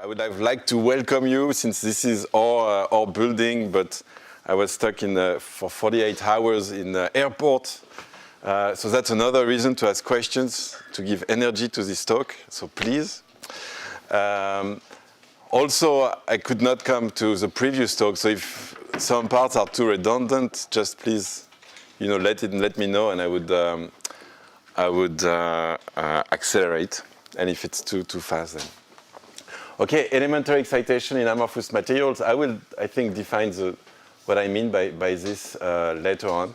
I would have liked to welcome you since this is our building, but I was stuck for 48 hours in the airport. So that's another reason to ask questions, to give energy to this talk, so please. Also, I could not come to the previous talk, so if some parts are too redundant, just please, let me know, and I would accelerate. And if it's too fast, then. Okay, elementary excitation in amorphous materials. I think, define what I mean by this later on.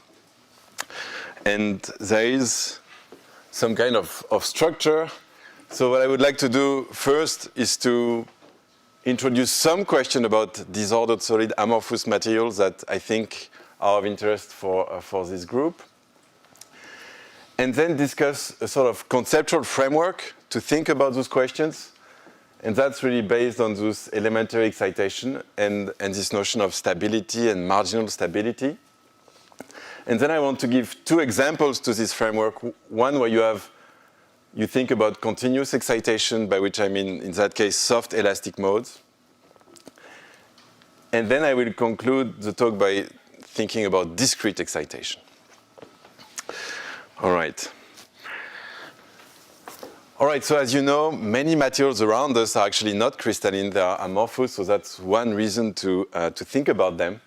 And there is some kind of structure. So what I would like to do first is to introduce some question about disordered solid amorphous materials that I think are of interest for this group. And then discuss a sort of conceptual framework to think about those questions. And that's really based on this elementary excitation and this notion of stability and marginal stability. And then I want to give two examples to this framework. One where you think about continuous excitation, by which I mean, in that case, soft elastic modes. And then I will conclude the talk by thinking about discrete excitation. All right. All right, so as you know, many materials around us are actually not crystalline, they are amorphous, so that's one reason to think about them.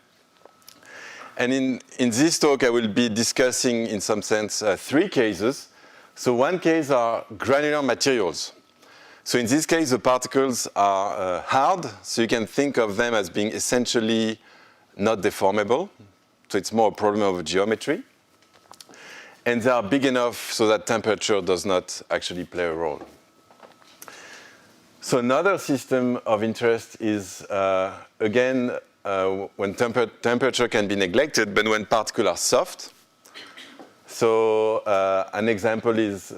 And in this talk, I will be discussing, in some sense, three cases. So one case are granular materials. So in this case, the particles are hard, so you can think of them as being essentially not deformable. So it's more a problem of geometry. And they are big enough so that temperature does not actually play a role. So another system of interest is, again, when temperature can be neglected, but when particles are soft. So an example is,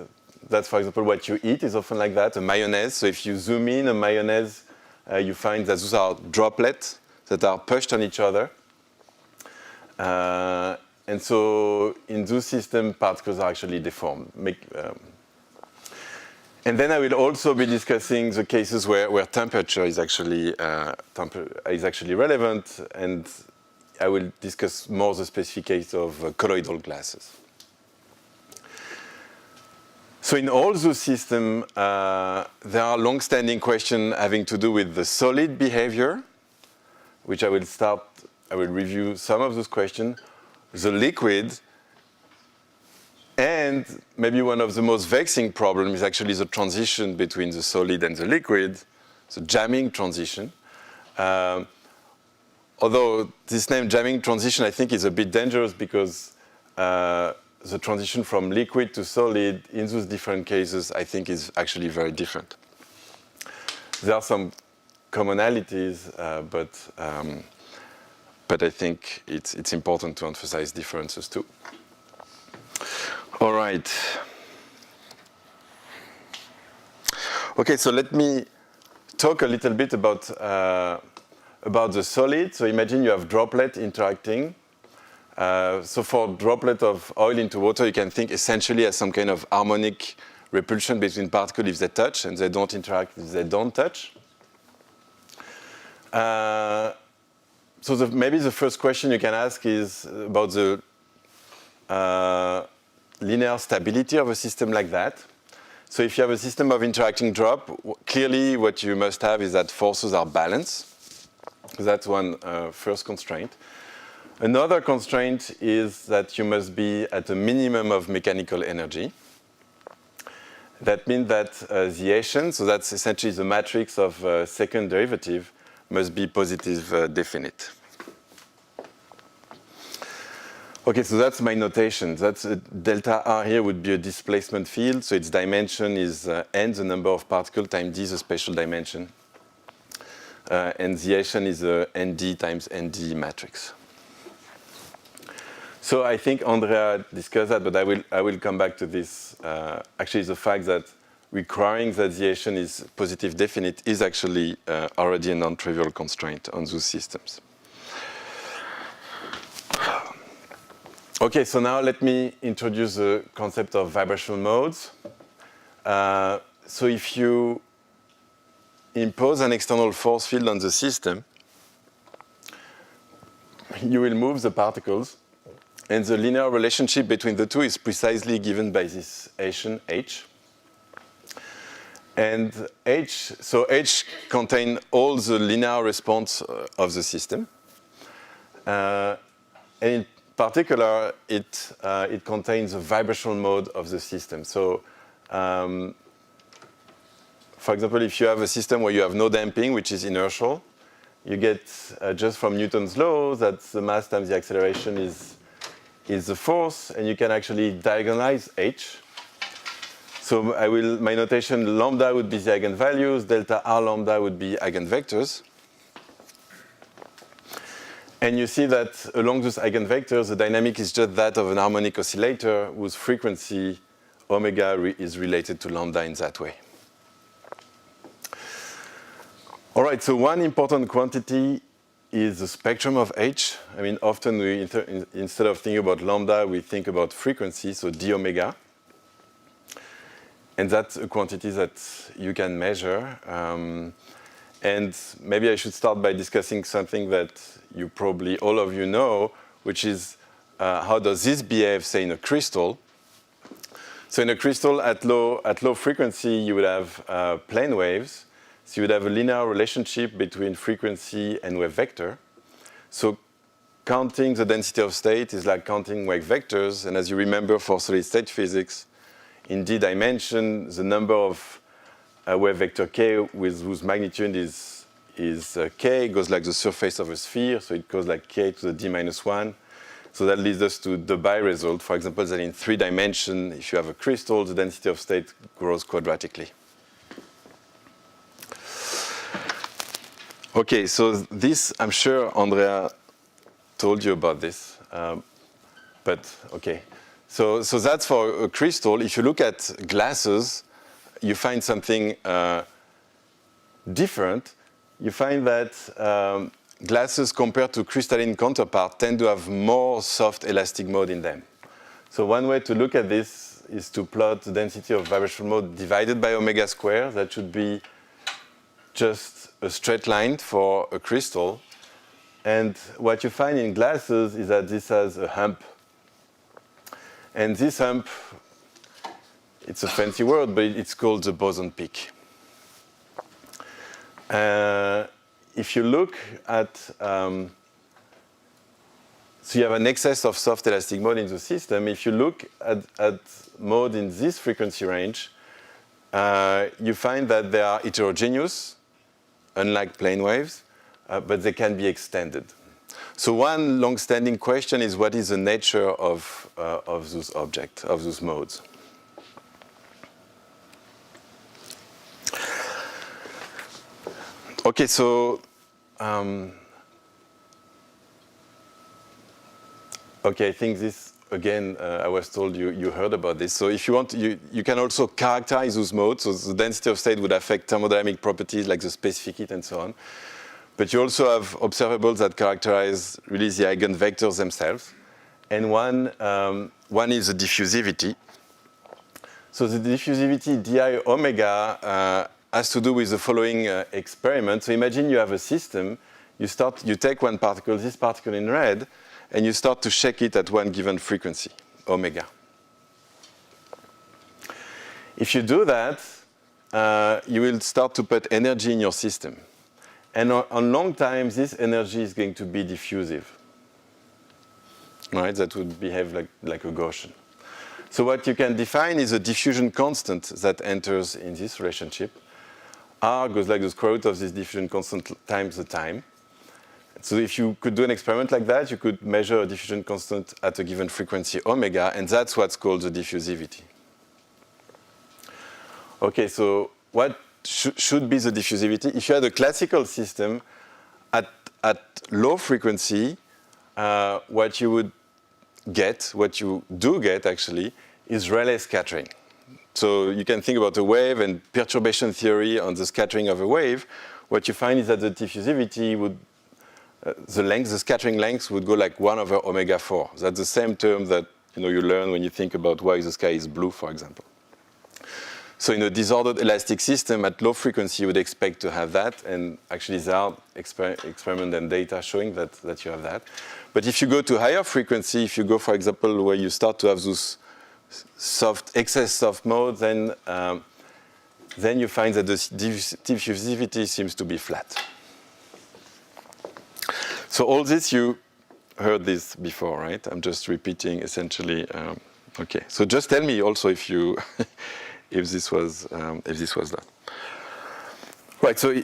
that's for example what you eat is often like that, a mayonnaise. So if you zoom in a mayonnaise, you find that those are droplets that are pushed on each other. And so in those systems, particles are actually deformed. And then I will also be discussing the cases where temperature is actually relevant, and I will discuss more the specific case of colloidal glasses. So in all those systems, there are long-standing questions having to do with the solid behavior, which I will review some of those questions. The liquid, and maybe one of the most vexing problems is actually the transition between the solid and the liquid, the jamming transition. Although this name jamming transition I think is a bit dangerous because the transition from liquid to solid in those different cases I think is actually very different. There are some commonalities, but I think it's important to emphasize differences too. All right. Okay, so let me talk a little bit about the solid. So imagine you have droplet interacting. So for droplet of oil into water, you can think essentially as some kind of harmonic repulsion between particles if they touch, and they don't interact if they don't touch. So maybe the first question you can ask is about the linear stability of a system like that. So if you have a system of interacting drop, clearly what you must have is that forces are balanced. That's one first constraint. Another constraint is that you must be at a minimum of mechanical energy. That means that the Hessian, so that's essentially the matrix of second derivative, must be positive definite. Okay, so that's my notation. That's delta R here would be a displacement field, so its dimension is n, the number of particles, times d, the spatial dimension. And the Hessian is a nd times nd matrix. So I think Andrea discussed that, but I will come back to this. Actually, the fact that requiring that the Hessian is positive definite is actually already a non-trivial constraint on those systems. Okay, so now let me introduce the concept of vibrational modes. So if you impose an external force field on the system, you will move the particles, and the linear relationship between the two is precisely given by this Hessian H. And so H contains all the linear response of the system. And in particular, it contains the vibrational mode of the system. So, for example, if you have a system where you have no damping, which is inertial, you get just from Newton's law that the mass times the acceleration is the force, and you can actually diagonalize H. So my notation, lambda would be the eigenvalues, delta R lambda would be eigenvectors. And you see that along those eigenvectors, the dynamic is just that of an harmonic oscillator whose frequency omega is related to lambda in that way. All right, so one important quantity is the spectrum of H. I mean, often instead of thinking about lambda, we think about frequency, so d omega. And that's a quantity that you can measure. And maybe I should start by discussing something that you probably, all of you know, which is how does this behave, say, in a crystal? So in a crystal at low frequency, you would have plane waves. So you would have a linear relationship between frequency and wave vector. So counting the density of state is like counting wave vectors. And as you remember for solid state physics, in d dimension, the number of wave vector k whose magnitude is k goes like the surface of a sphere. So it goes like k to the d minus 1. So that leads us to the Debye result. For example, that in 3 dimensions, if you have a crystal, the density of state grows quadratically. Okay, so this, I'm sure Andrea told you about this, but okay. So that's for a crystal. If you look at glasses, you find something different. You find that glasses compared to crystalline counterpart tend to have more soft elastic mode in them. So one way to look at this is to plot the density of vibrational mode divided by omega squared. That should be just a straight line for a crystal. And what you find in glasses is that this has a hump. And this hump, it's a fancy word, but it's called the boson peak. If you look at, so you have an excess of soft elastic mode in the system. If you look at mode in this frequency range, you find that they are heterogeneous, unlike plane waves, but they can be extended. So one long-standing question is, what is the nature of those objects, of those modes? Okay, so okay, I think this again. I was told you heard about this. So if you want, you can also characterize those modes. So the density of state would affect thermodynamic properties like the specific heat and so on. But you also have observables that characterize really the eigenvectors themselves. And one is the diffusivity. So the diffusivity di omega has to do with the following experiment. So imagine you have a system. You take one particle, this particle in red, and you start to shake it at one given frequency, omega. If you do that, you will start to put energy in your system. And on long time, this energy is going to be diffusive. Right? That would behave like a Gaussian. So what you can define is a diffusion constant that enters in this relationship. R goes like the square root of this diffusion constant times the time. So if you could do an experiment like that, you could measure a diffusion constant at a given frequency omega, and that's what's called the diffusivity. Okay, so what should be the diffusivity? If you had a classical system at low frequency, what you do get actually, is Rayleigh scattering. So you can think about a wave and perturbation theory on the scattering of a wave. What you find is that the diffusivity would, the scattering length would go like 1 over omega 4. That's the same term that you learn when you think about why the sky is blue, for example. So in a disordered elastic system at low frequency, you would expect to have that. And actually, there are experiment and data showing that you have that. But if you go to higher frequency, if you go, for example, where you start to have those excess soft mode, then you find that the diffusivity seems to be flat. So all this, you heard this before, right? I'm just repeating essentially. Okay, so just tell me also if you if this was done. Right. So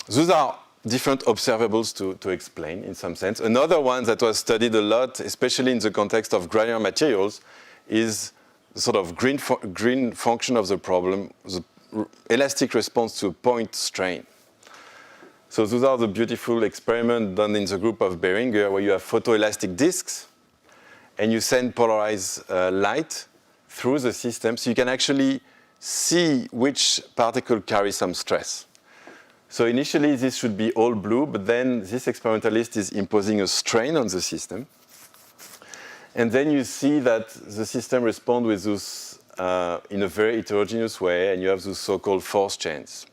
those are different observables to explain in some sense. Another one that was studied a lot, especially in the context of granular materials, is the sort of green function of the problem, the elastic response to a point strain. So those are the beautiful experiments done in the group of Behringer, where you have photoelastic disks, and you send polarized light through the system, so you can actually see which particle carries some stress. So initially, this should be all blue, but then this experimentalist is imposing a strain on the system. And then you see that the system responds with those in a very heterogeneous way, and you have those so-called force chains.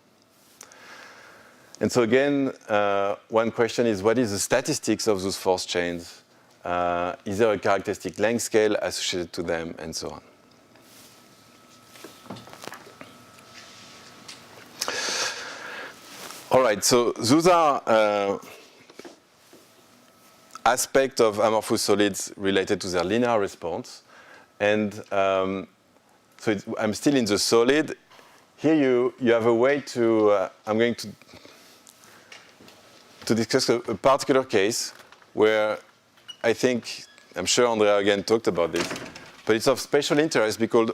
And so again, one question is, what is the statistics of those force chains? Is there a characteristic length scale associated to them, and so on? All right, so those are aspects of amorphous solids related to their linear response. And so I'm still in the solid. Here you have a way to, I'm going to discuss a particular case where I'm sure Andrea again talked about this, but it's of special interest because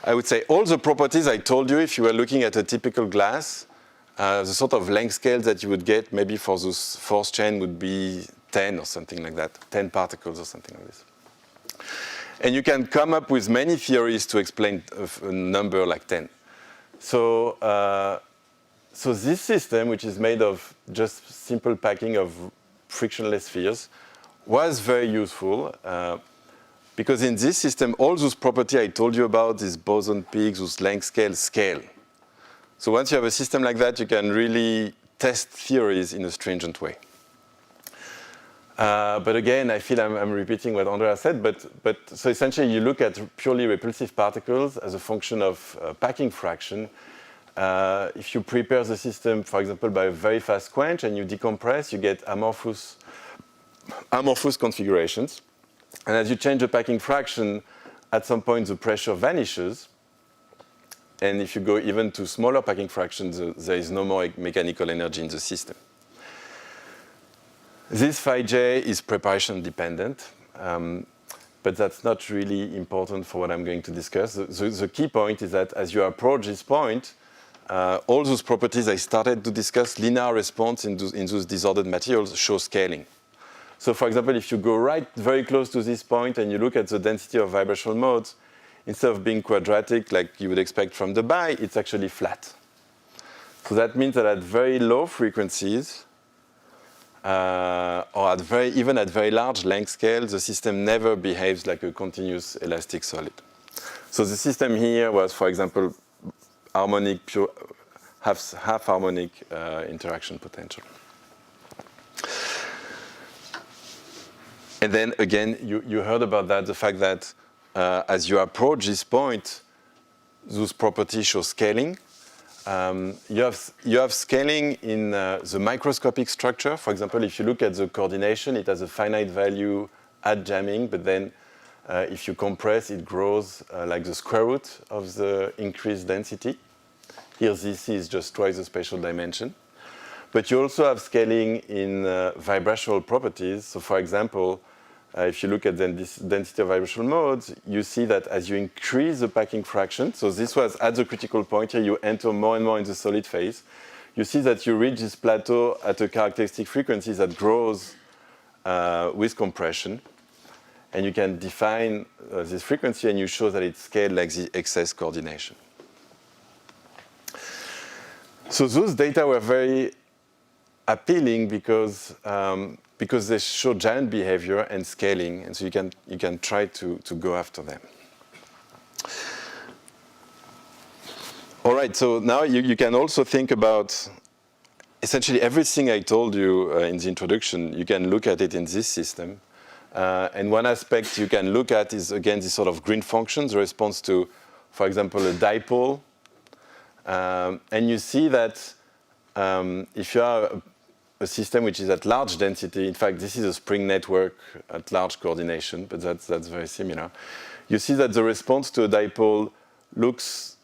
I would say all the properties I told you, if you were looking at a typical glass, the sort of length scale that you would get maybe for this force chain would be 10 or something like that, 10 particles or something like this. And you can come up with many theories to explain a number like 10. So this system, which is made of just simple packing of frictionless spheres, was very useful because in this system, all those properties I told you about, these boson peaks, those length scale. So once you have a system like that, you can really test theories in a stringent way. But again, I feel I'm repeating what Andrea said, but so essentially you look at purely repulsive particles as a function of packing fraction. If you prepare the system, for example, by a very fast quench and you decompress, you get amorphous configurations. And as you change the packing fraction, at some point the pressure vanishes. And if you go even to smaller packing fractions, there is no more mechanical energy in the system. This phi j is preparation dependent, but that's not really important for what I'm going to discuss. The key point is that as you approach this point, all those properties I started to discuss, linear response in those disordered materials, show scaling. So for example, if you go right very close to this point and you look at the density of vibrational modes, instead of being quadratic like you would expect from the BI, it's actually flat. So that means that at very low frequencies, or even at very large length scales, the system never behaves like a continuous elastic solid. So the system here was, for example, harmonic, half harmonic interaction potential. And then again, you heard about that, the fact that as you approach this point, those properties show scaling. You have scaling in the microscopic structure. For example, if you look at the coordination, it has a finite value at jamming, but then if you compress, it grows like the square root of the increased density. Here, this is just twice the spatial dimension. But you also have scaling in vibrational properties. So for example, if you look at this density of vibrational modes, you see that as you increase the packing fraction, so this was at the critical point here, you enter more and more in the solid phase, you see that you reach this plateau at a characteristic frequency that grows with compression. And you can define this frequency and you show that it's scaled like the excess coordination. So those data were very appealing because they show giant behavior and scaling, and so you can try to go after them. All right, so now you can also think about essentially everything I told you in the introduction. You can look at it in this system. And one aspect you can look at is, again, this sort of green function, the response to, for example, a dipole. And you see that if you have a system which is at large density, in fact, this is a spring network at large coordination, but that's very similar. You see that the response to a dipole looks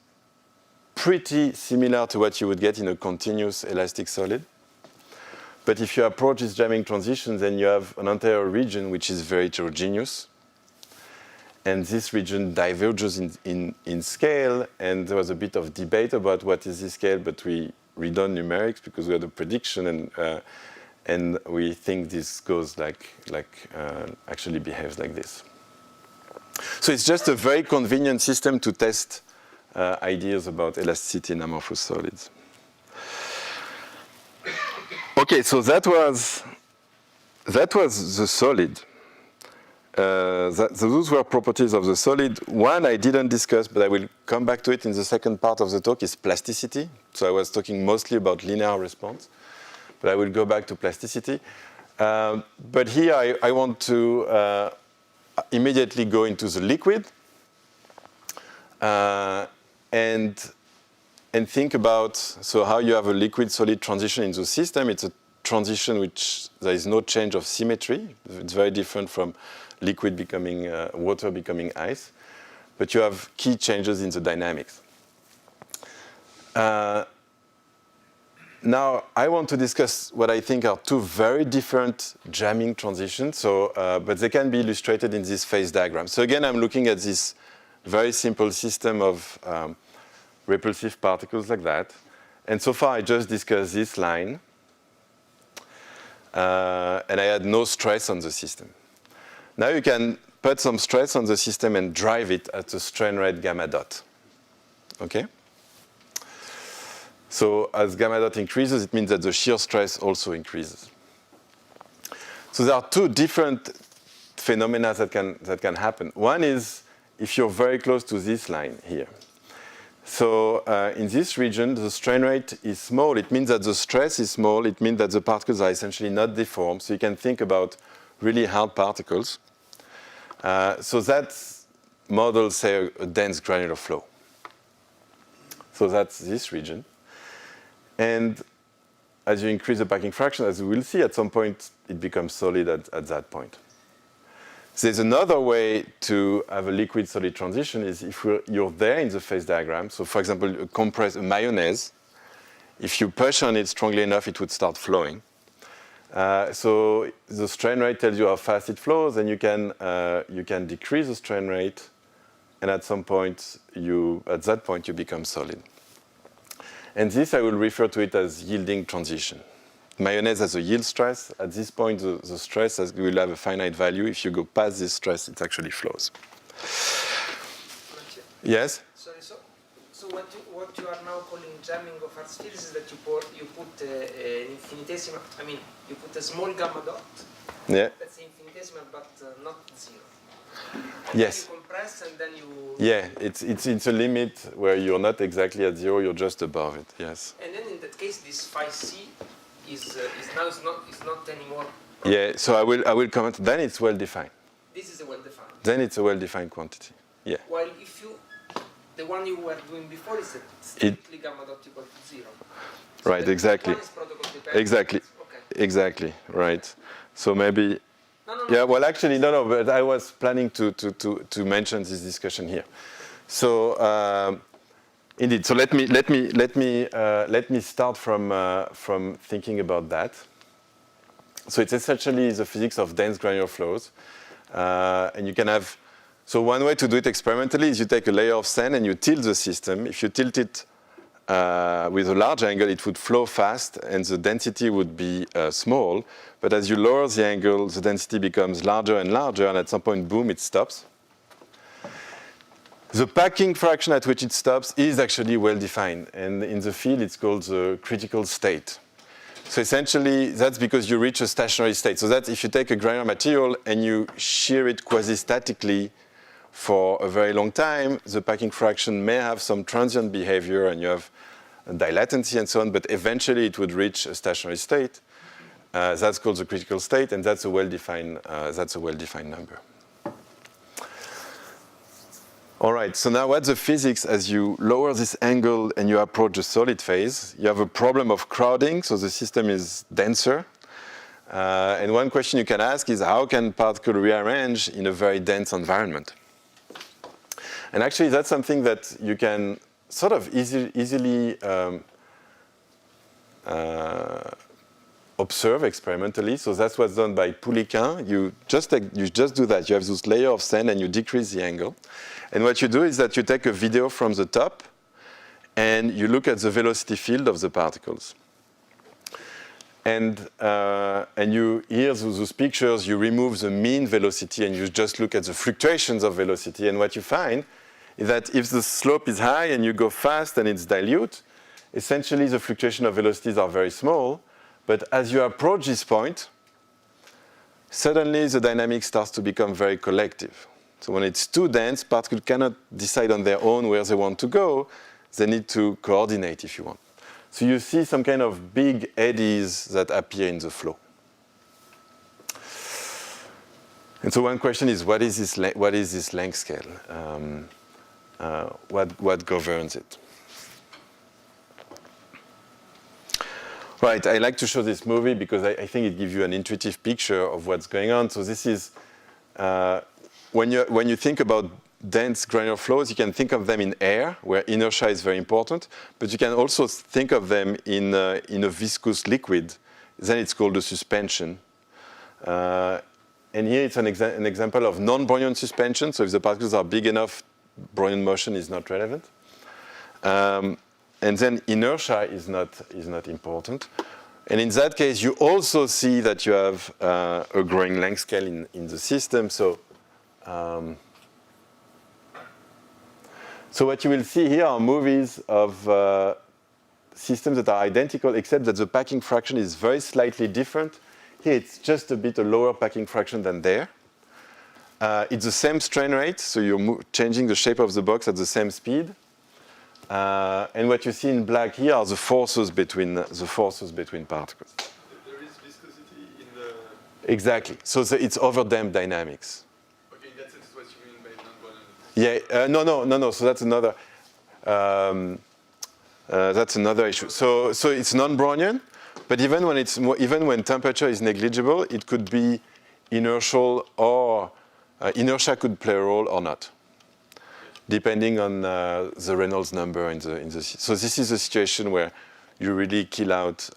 pretty similar to what you would get in a continuous elastic solid. But if you approach this jamming transition, then you have an entire region which is very heterogeneous. And this region diverges in scale, and there was a bit of debate about what is this scale, but we redone numerics because we had a prediction, and we think this goes actually behaves like this. So it's just a very convenient system to test ideas about elasticity in amorphous solids. Okay, so that was the solid. Those were properties of the solid. One I didn't discuss, but I will come back to it in the second part of the talk, is plasticity. So I was talking mostly about linear response, but I will go back to plasticity. But here I want to immediately go into the liquid and think about how you have a liquid-solid transition in the system. It's a transition which there is no change of symmetry. It's very different from liquid becoming water becoming ice, but you have key changes in the dynamics. Now I want to discuss what I think are two very different jamming transitions. But they can be illustrated in this phase diagram. So again, I'm looking at this very simple system of repulsive particles like that. And so far, I just discussed this line. And I had no stress on the system. Now you can put some stress on the system and drive it at the strain rate gamma dot. Okay? So as gamma dot increases, it means that the shear stress also increases. So there are two different phenomena that can happen. One is if you're very close to this line here. So in this region, the strain rate is small. It means that the stress is small. It means that the particles are essentially not deformed. So you can think about really hard particles. So that models, say, a dense granular flow. So that's this region. And as you increase the packing fraction, as we will see, at some point, it becomes solid at that point. There's another way to have a liquid-solid transition is if you're there in the phase diagram. So for example, a mayonnaise, if you push on it strongly enough, it would start flowing. So the strain rate tells you how fast it flows, and you can decrease the strain rate, and at some point, at that point, you become solid. And this, I will refer to it as yielding transition. Mayonnaise has a yield stress. At this point, the stress will have a finite value. If you go past this stress, it actually flows. Yes? Sorry, so what you are now calling jamming of hard spheres is that you put an infinitesimal, you put a small gamma dot. Yeah. That's infinitesimal, but not zero. Yes. Then you compress and then you... Yeah, it's a limit where you're not exactly at zero, you're just above it, yes. And then in that case, this phi c is not anymore... Yeah, so I will comment, then it's well-defined. This is a well-defined. Then it's a well-defined quantity, yeah. While if the one you were doing before is strictly gamma dot equal to zero. So right, exactly. One is protocol dependent. Exactly, okay. Exactly, right. So maybe... No. Yeah, well, actually, no, but I was planning to mention this discussion here. So, indeed, so let me start from thinking about that. So it's essentially the physics of dense granular flows, and you can have. So one way to do it experimentally is you take a layer of sand and you tilt the system. If you tilt it with a large angle, it would flow fast, and the density would be small. But as you lower the angle, the density becomes larger and larger, and at some point, boom, it stops. The packing fraction at which it stops is actually well-defined, and in the field, it's called the critical state. So essentially, that's because you reach a stationary state. So that if you take a granular material and you shear it quasi-statically for a very long time, the packing fraction may have some transient behavior and you have dilatancy and so on, but eventually it would reach a stationary state. That's called the critical state, and that's a well-defined number. All right, so now what's the physics as you lower this angle and you approach the solid phase? You have a problem of crowding, so the system is denser. And one question you can ask is how can particle rearrange in a very dense environment? And actually that's something that you can sort of easily observe experimentally. So that's what's done by Pouliquin. You just do that. You have this layer of sand and you decrease the angle. And what you do is that you take a video from the top and you look at the velocity field of the particles. And you hear those pictures, you remove the mean velocity and you just look at the fluctuations of velocity. And what you find is that if the slope is high and you go fast and it's dilute, essentially the fluctuation of velocities are very small. But as you approach this point, suddenly the dynamics starts to become very collective. So when it's too dense, particles cannot decide on their own where they want to go. They need to coordinate, if you want. So you see some kind of big eddies that appear in the flow. And so one question is, what is this length scale? What governs it? Right, I like to show this movie because I think it gives you an intuitive picture of what's going on. So this is, when you think about dense granular flows, you can think of them in air, where inertia is very important, but you can also think of them in a viscous liquid. Then it's called a suspension. And here it's an example of non-Brownian suspension. So if the particles are big enough, Brownian motion is not relevant. And then inertia is not important. And in that case, you also see that you have a growing length scale in the system. So what you will see here are movies of systems that are identical, except that the packing fraction is very slightly different. Here, it's just a bit a lower packing fraction than there. It's the same strain rate, so you're changing the shape of the box at the same speed. And what you see in black here are the forces between particles. There is viscosity in the... Exactly. So it's over-damped dynamics. Okay, in that sense, what you mean by non-Brownian? Yeah. No. So that's another issue. So it's non-Brownian, but even when temperature is negligible, it could be inertial or inertia could play a role or not, depending on the Reynolds number in the. So this is a situation where you really kill out.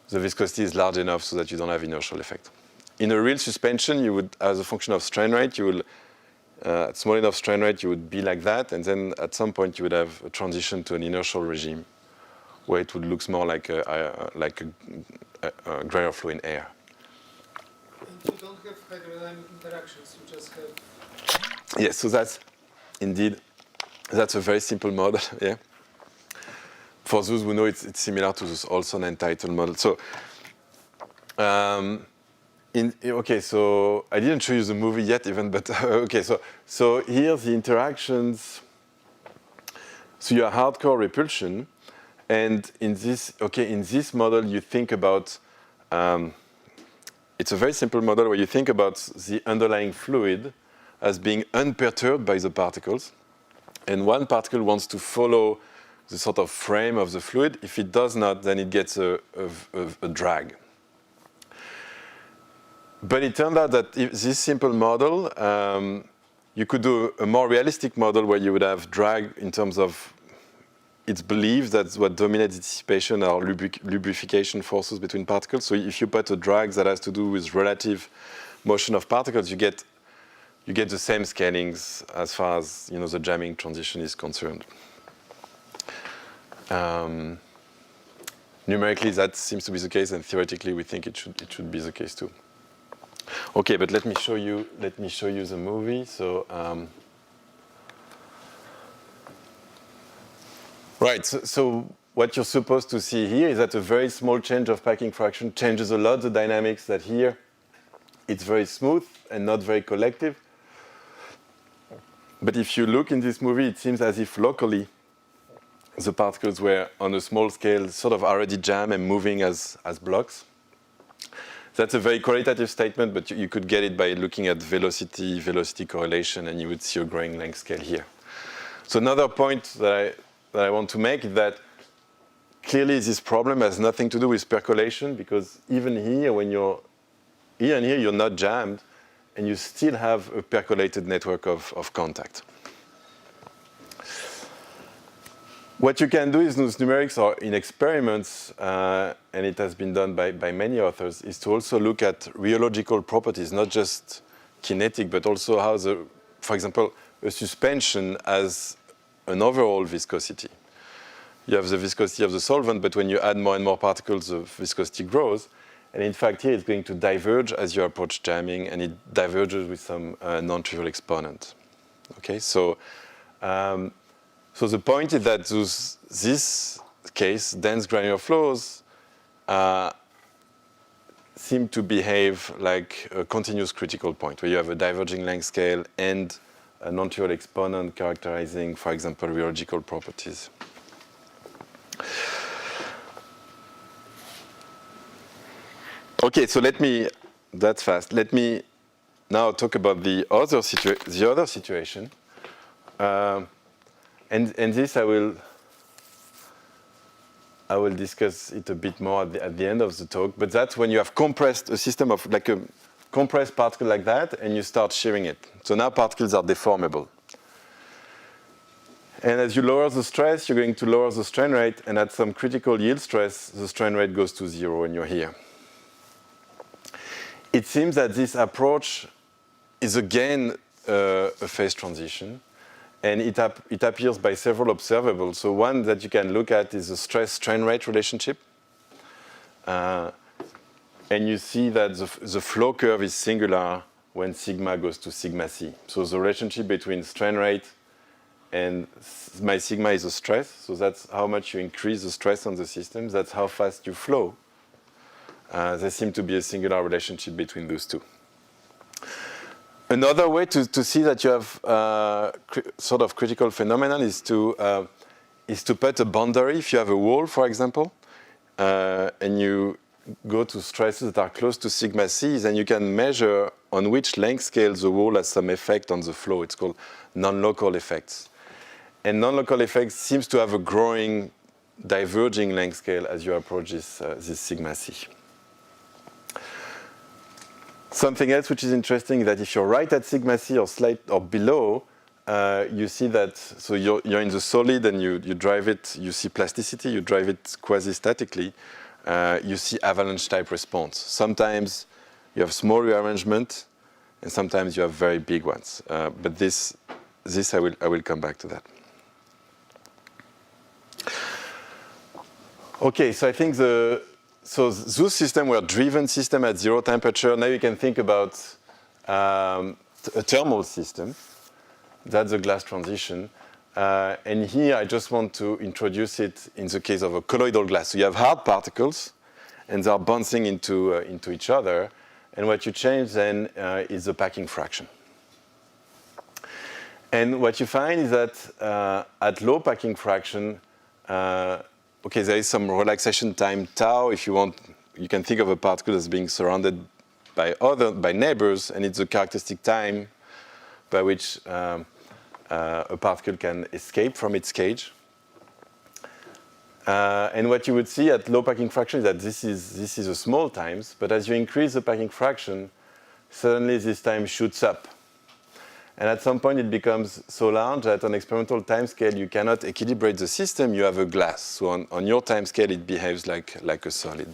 The viscosity is large enough so that you don't have inertial effect. In a real suspension, you would, as a function of strain rate, you will, at small enough strain rate, you would be like that, and then at some point you would have a transition to an inertial regime, where it would look more like a granular flow in air. And you don't have hydrodynamic interactions; you just have. Yes, so that's a very simple model. Yeah. For those who know, it's similar to this Olson and Title model. So. Okay, so I didn't show you the movie yet even, but okay, so here the interactions, so you have hardcore repulsion, and in this model you think about, it's a very simple model where you think about the underlying fluid as being unperturbed by the particles, and one particle wants to follow the sort of frame of the fluid. If it does not, then it gets a drag. But it turned out that this simple model, you could do a more realistic model where you would have drag in terms of it's believed that what dominates dissipation are lubrification forces between particles. So if you put a drag that has to do with relative motion of particles, you get the same scalings as far as the jamming transition is concerned. Numerically, that seems to be the case, and theoretically, we think it should be the case too. Okay, but let me show you the movie. So, right. So what you're supposed to see here is that a very small change of packing fraction changes a lot the dynamics that here it's very smooth and not very collective. But if you look in this movie, it seems as if locally the particles were on a small scale sort of already jammed and moving as blocks. That's a very qualitative statement, but you could get it by looking at velocity correlation, and you would see a growing length scale here. So another point that I want to make is that clearly this problem has nothing to do with percolation, because even here, when you're here and here, you're not jammed, and you still have a percolated network of contact. What you can do is those numerics are in experiments, and it has been done by many authors, is to also look at rheological properties, not just kinetic, but also how for example, a suspension has an overall viscosity. You have the viscosity of the solvent, but when you add more and more particles, the viscosity grows. And in fact, here it's going to diverge as you approach jamming, and it diverges with some non-trivial exponent. Okay, so the point is that this case, dense granular flows, seem to behave like a continuous critical point, where you have a diverging length scale and a non-trivial exponent characterizing, for example, rheological properties. Okay, so that's fast. Let me now talk about the other situation. And this I will discuss it a bit more at the end of the talk, but that's when you have compressed a system of like a compressed particle like that, and you start shearing it. So now particles are deformable. And as you lower the stress, you're going to lower the strain rate, and at some critical yield stress, the strain rate goes to 0 when you're here. It seems that this approach is again a phase transition, and it appears by several observables. So one that you can look at is the stress-strain rate relationship. And you see that the flow curve is singular when sigma goes to sigma c. So the relationship between strain rate and my sigma is a stress. So that's how much you increase the stress on the system. That's how fast you flow. There seems to be a singular relationship between those two. Another way to see that you have sort of critical phenomenon is to put a boundary. If you have a wall, for example, and you go to stresses that are close to sigma c, then you can measure on which length scale the wall has some effect on the flow. It's called non-local effects. And non-local effects seems to have a growing, diverging length scale as you approach this sigma c. Something else which is interesting is that if you're right at sigma c or slight or below, you see that, so you're in the solid and you drive it, you see plasticity, you drive it quasi-statically, you see avalanche type response. Sometimes you have small rearrangement, and sometimes you have very big ones. But this I will come back to that. Okay, so I think those systems were driven system at 0 temperature. Now you can think about a thermal system. That's a glass transition. And here I just want to introduce it in the case of a colloidal glass. So you have hard particles, and they are bouncing into each other. And what you change then is the packing fraction. And what you find is that at low packing fraction, okay, there is some relaxation time tau. If you want, you can think of a particle as being surrounded by neighbors, and it's a characteristic time by which a particle can escape from its cage. And what you would see at low packing fraction is that this is a small times, but as you increase the packing fraction, suddenly this time shoots up. And at some point it becomes so large that on experimental time scale you cannot equilibrate the system, you have a glass. So on your time scale it behaves like a solid.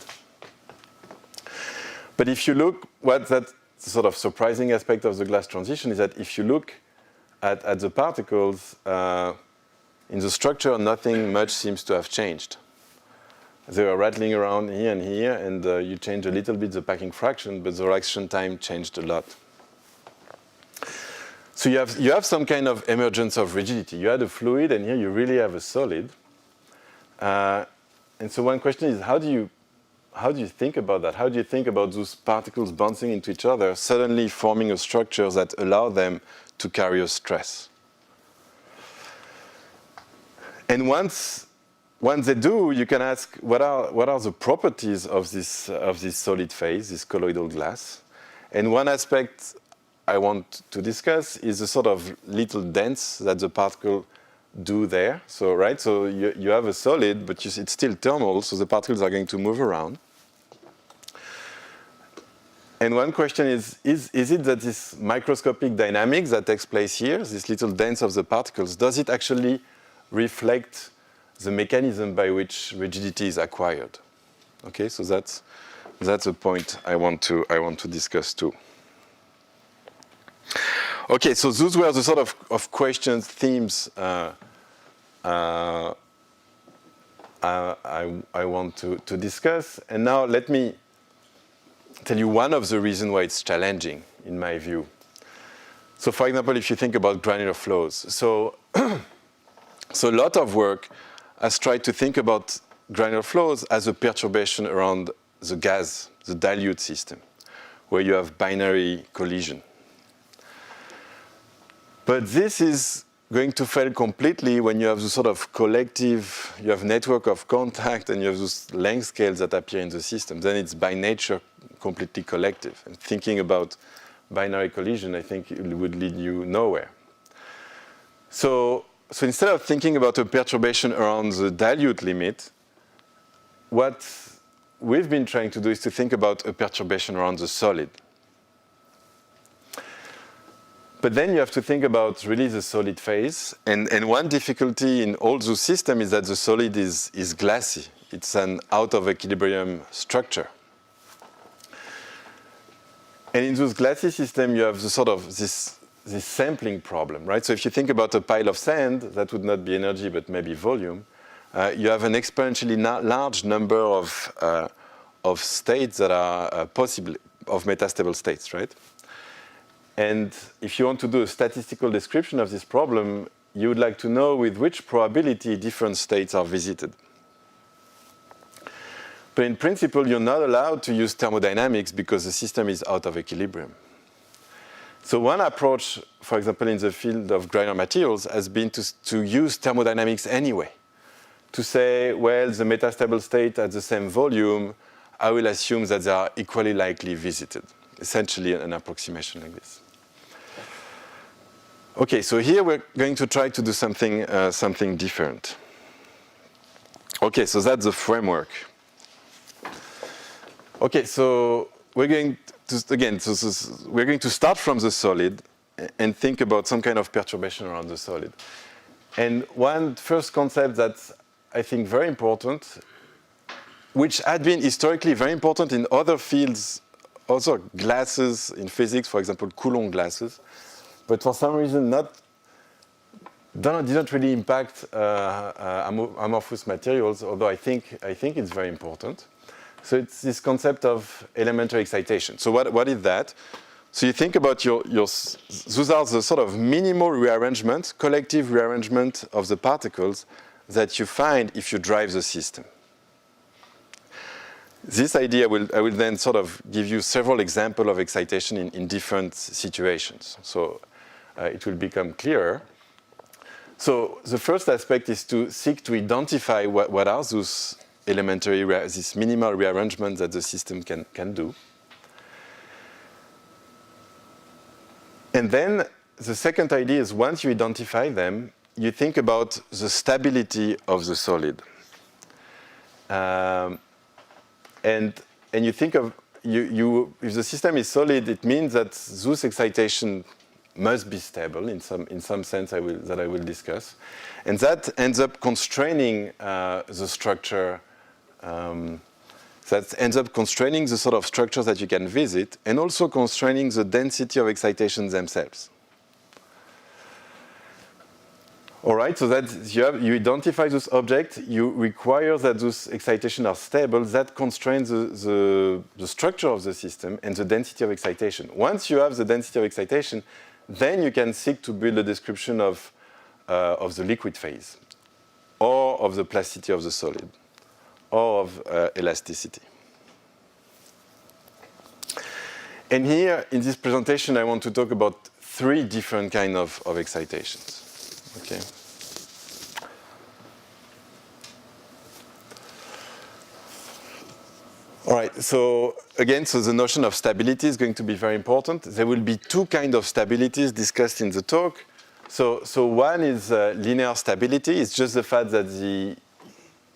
But if you look, what that sort of surprising aspect of the glass transition is that if you look at the particles, in the structure nothing much seems to have changed. They were rattling around here and here, and you change a little bit the packing fraction, but the reaction time changed a lot. So you have some kind of emergence of rigidity. You had a fluid, and here you really have a solid. And so one question is, how do you how do you think about that? How do you think about those particles bouncing into each other, suddenly forming a structure that allow them to carry a stress? And once they do, you can ask, what are the properties of this solid phase, this colloidal glass? And one aspect I want to discuss is the sort of little dents that the particle do there. So, right, so you have a solid, but it's still thermal, so the particles are going to move around. And one question is it that this microscopic dynamics that takes place here, these little dents of the particles, does it actually reflect the mechanism by which rigidity is acquired? Okay, so that's a point I want to discuss too. Okay, so those were the sort of questions, themes I want to discuss. And now let me tell you one of the reasons why it's challenging, in my view. So for example, if you think about granular flows. So a lot of work has tried to think about granular flows as a perturbation around the gas, the dilute system, where you have binary collision. But this is going to fail completely when you have the sort of collective, you have network of contact and you have those length scales that appear in the system. Then it's by nature completely collective. And thinking about binary collision, I think it would lead you nowhere. So instead of thinking about a perturbation around the dilute limit, what we've been trying to do is to think about a perturbation around the solid. But then you have to think about really the solid phase. And one difficulty in all those systems is that the solid is glassy. It's an out of equilibrium structure. And in those glassy systems, you have the sort of this sampling problem, right? So if you think about a pile of sand, that would not be energy, but maybe volume. You have an exponentially large number of states that are possible, of metastable states, right? And if you want to do a statistical description of this problem, you would like to know with which probability different states are visited. But in principle, you're not allowed to use thermodynamics because the system is out of equilibrium. So one approach, for example, in the field of granular materials has been to use thermodynamics anyway. To say, well, the metastable state at the same volume, I will assume that they are equally likely visited. Essentially an approximation like this. Okay, so here we're going to try to do something different. Okay, so that's the framework. Okay, so we're going to start from the solid and think about some kind of perturbation around the solid. And one first concept that's, I think, very important, which had been historically very important in other fields, also glasses in physics, for example, Coulomb glasses, but for some reason didn't really impact amorphous materials, although I think it's very important. So it's this concept of elementary excitation. So what is that? So you think about those are the sort of minimal rearrangement, collective rearrangement of the particles that you find if you drive the system. This idea, I will then sort of give you several examples of excitation in different situations. So it will become clearer. So the first aspect is to seek to identify what are those elementary, this minimal rearrangement that the system can do. And then the second idea is once you identify them, you think about the stability of the solid. And you think of, if the system is solid, it means that those excitation must be stable in some sense that I will discuss. And that ends up constraining the structure, that ends up constraining the sort of structures that you can visit, and also constraining the density of excitations themselves. All right, so that you identify those objects, you require that those excitations are stable, that constrains the structure of the system and the density of excitation. Once you have the density of excitation, then you can seek to build a description of the liquid phase, or of the plasticity of the solid, or of elasticity. And here, in this presentation, I want to talk about 3 different kind of excitations. Okay. All right, so again, so the notion of stability is going to be very important. There will be 2 kinds of stabilities discussed in the talk. So one is linear stability. It's just the fact that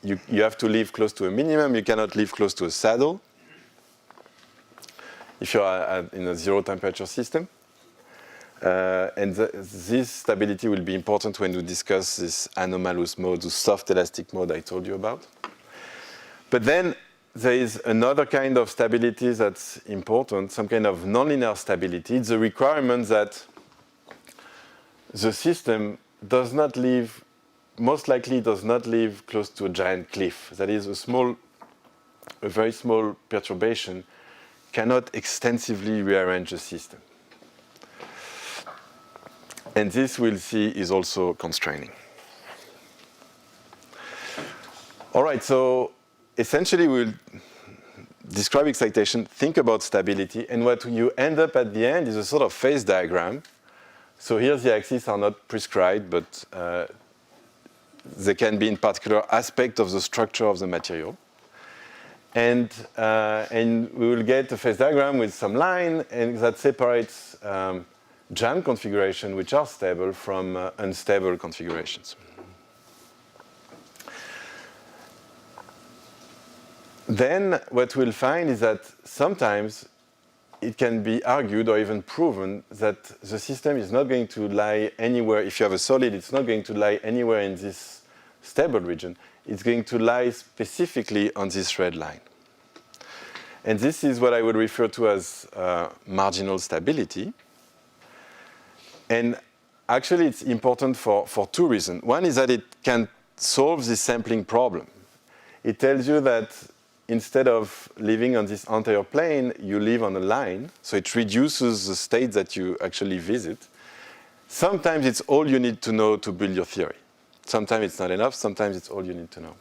you have to live close to a minimum. You cannot live close to a saddle if you're in a 0 temperature system. And this stability will be important when we discuss this anomalous mode, the soft elastic mode I told you about. But then there is another kind of stability that's important, some kind of nonlinear stability. It's a requirement that the system does not live, most likely does not live close to a giant cliff. That is, a very small perturbation cannot extensively rearrange the system. And this, we'll see, is also constraining. All right, so essentially, we'll describe excitation, think about stability, and what you end up at the end is a sort of phase diagram. So here the axes are not prescribed, but they can be in particular aspect of the structure of the material. And we will get a phase diagram with some line and that separates jam configuration, which are stable, from unstable configurations. Then what we'll find is that sometimes it can be argued or even proven that the system is not going to lie anywhere. If you have a solid, it's not going to lie anywhere in this stable region. It's going to lie specifically on this red line. And this is what I would refer to as marginal stability. And actually, it's important for 2 reasons. One is that it can solve this sampling problem. It tells you that instead of living on this anterior plane, you live on a line. So it reduces the state that you actually visit. Sometimes it's all you need to know to build your theory. Sometimes it's not enough. Sometimes it's all you need to know.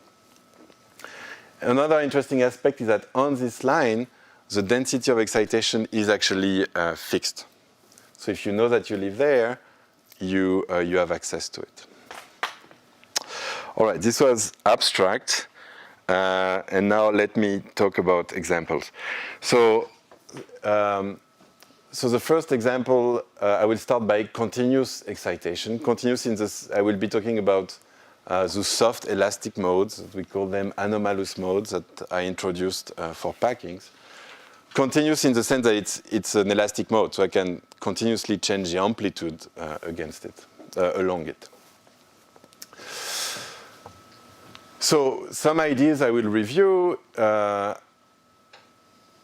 Another interesting aspect is that on this line, the density of excitation is actually fixed. So if you know that you live there, you have access to it. All right, this was abstract. And now let me talk about examples. So the first example, I will start by continuous excitation. Continuous in this, I will be talking about the soft elastic modes. We call them anomalous modes that I introduced for packings. Continuous in the sense that it's an elastic mode, so I can continuously change the amplitude against it, along it. So some ideas I will review, and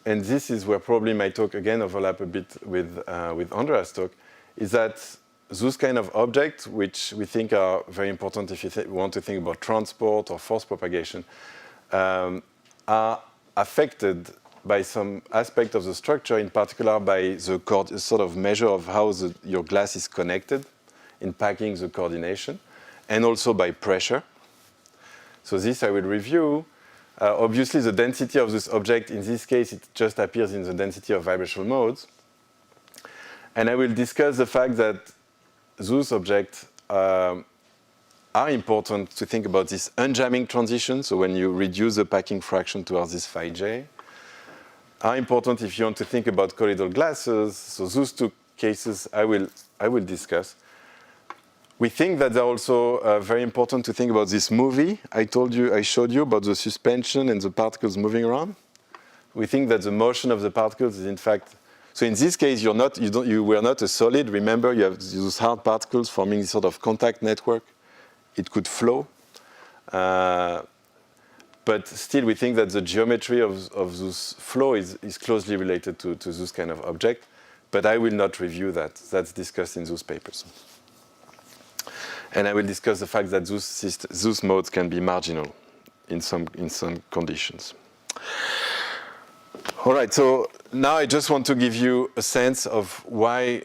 this is where probably my talk again overlap a bit with Andrea's talk, is that those kind of objects, which we think are very important if you want to think about transport or force propagation, are affected by some aspect of the structure, in particular by the sort of measure of how your glass is connected in packing the coordination, and also by pressure. So this I will review. Obviously, the density of this object, in this case, it just appears in the density of vibrational modes. And I will discuss the fact that those objects are important to think about this unjamming transition. So when you reduce the packing fraction towards this phi j, are important if you want to think about colloidal glasses. So those 2 cases I will discuss. We think that they're also very important to think about this movie I showed you about the suspension and the particles moving around. We think that the motion of the particles is in fact, so in this case, you were not a solid. Remember, you have those hard particles forming this sort of contact network. It could flow. But still, we think that the geometry of this flow is closely related to this kind of object. But I will not review that. That's discussed in those papers. And I will discuss the fact that those modes can be marginal in some conditions. All right, so now I just want to give you a sense of why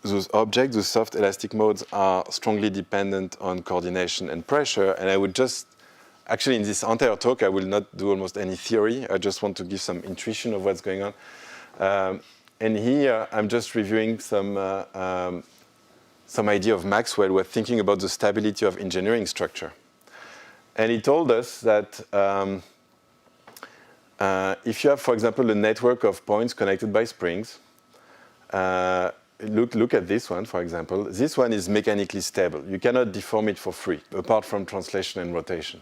those objects, those soft elastic modes, are strongly dependent on coordination and pressure. And I would just, actually in this entire talk, I will not do almost any theory. I just want to give some intuition of what's going on. And here, I'm just reviewing some idea of Maxwell. We're thinking about the stability of engineering structure. And he told us that if you have, for example, a network of points connected by springs, look at this one, for example. This one is mechanically stable. You cannot deform it for free, apart from translation and rotation.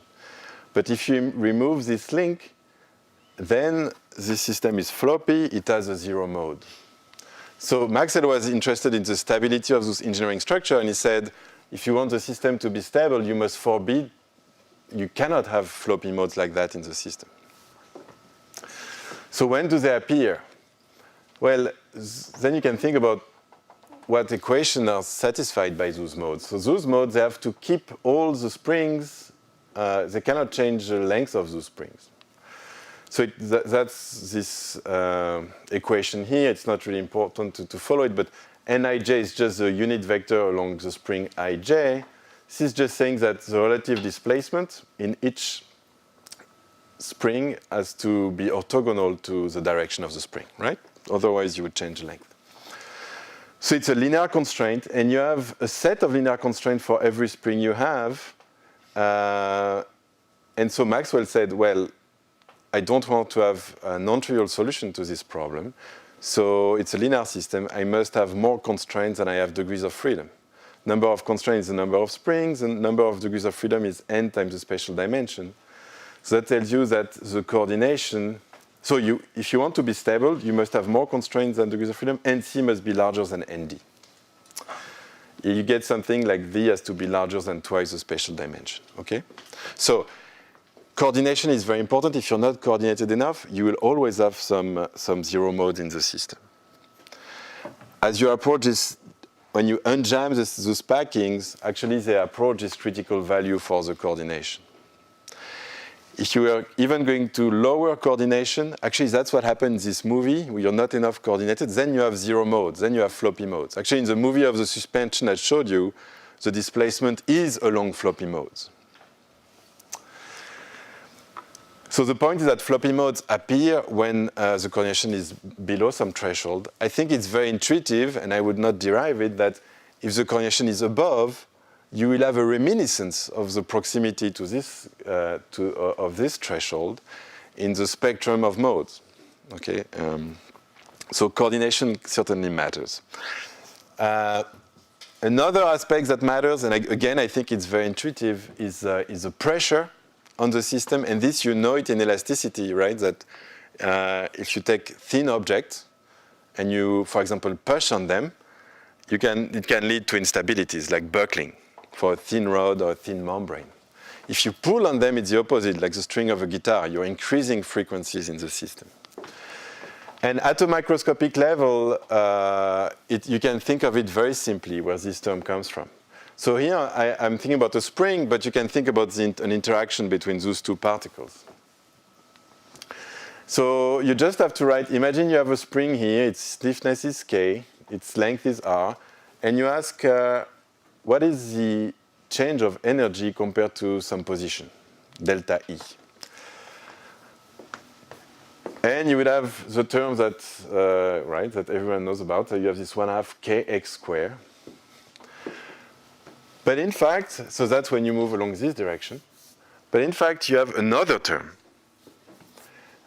But if you remove this link, then this system is floppy. It has a zero mode. So Maxwell was interested in the stability of this engineering structure, and he said, if you want the system to be stable, you must forbid, you cannot have floppy modes like that in the system. So when do they appear? Well, then you can think about what equations are satisfied by those modes. So those modes, they have to keep all the springs. They cannot change the length of those springs. So that's this equation here. It's not really important to follow it, but Nij is just the unit vector along the spring ij. This is just saying that the relative displacement in each spring has to be orthogonal to the direction of the spring, right? Otherwise, you would change the length. So it's a linear constraint, and you have a set of linear constraints for every spring you have. And so Maxwell said, well, I don't want to have a non-trivial solution to this problem. So it's a linear system. I must have more constraints than I have degrees of freedom. Number of constraints is the number of springs, and number of degrees of freedom is n times the spatial dimension. So that tells you that the coordination, so if you want to be stable, you must have more constraints than degrees of freedom, and C must be larger than ND. You get something like V has to be larger than twice the spatial dimension, okay? So coordination is very important. If you're not coordinated enough, you will always have some zero mode in the system. As you approach this, when you unjam those packings, actually they approach this critical value for the coordination. If you are even going to lower coordination, actually that's what happened in this movie, where you're not enough coordinated, then you have zero modes, then you have floppy modes. Actually in the movie of the suspension I showed you, the displacement is along floppy modes. So the point is that floppy modes appear when the coordination is below some threshold. I think it's very intuitive, and I would not derive it, that if the coordination is above, you will have a reminiscence of the proximity to this, of this threshold in the spectrum of modes. Okay, so coordination certainly matters. Another aspect that matters, and again I think it's very intuitive, is the pressure on the system, and this you know it in elasticity, right? That if you take thin objects and you, for example, push on them, it can lead to instabilities like buckling for a thin rod or a thin membrane. If you pull on them, it's the opposite, like the string of a guitar. You're increasing frequencies in the system. And at a microscopic level, you can think of it very simply where this term comes from. So here I'm thinking about a spring, but you can think about an interaction between those two particles. So you just have to write, imagine you have a spring here, its stiffness is K, its length is R, and you ask what is the change of energy compared to some position, delta E. And you would have the term that, right, that everyone knows about. So you have this 1/2 kx squared. But in fact, so that's when you move along this direction. But in fact, you have another term.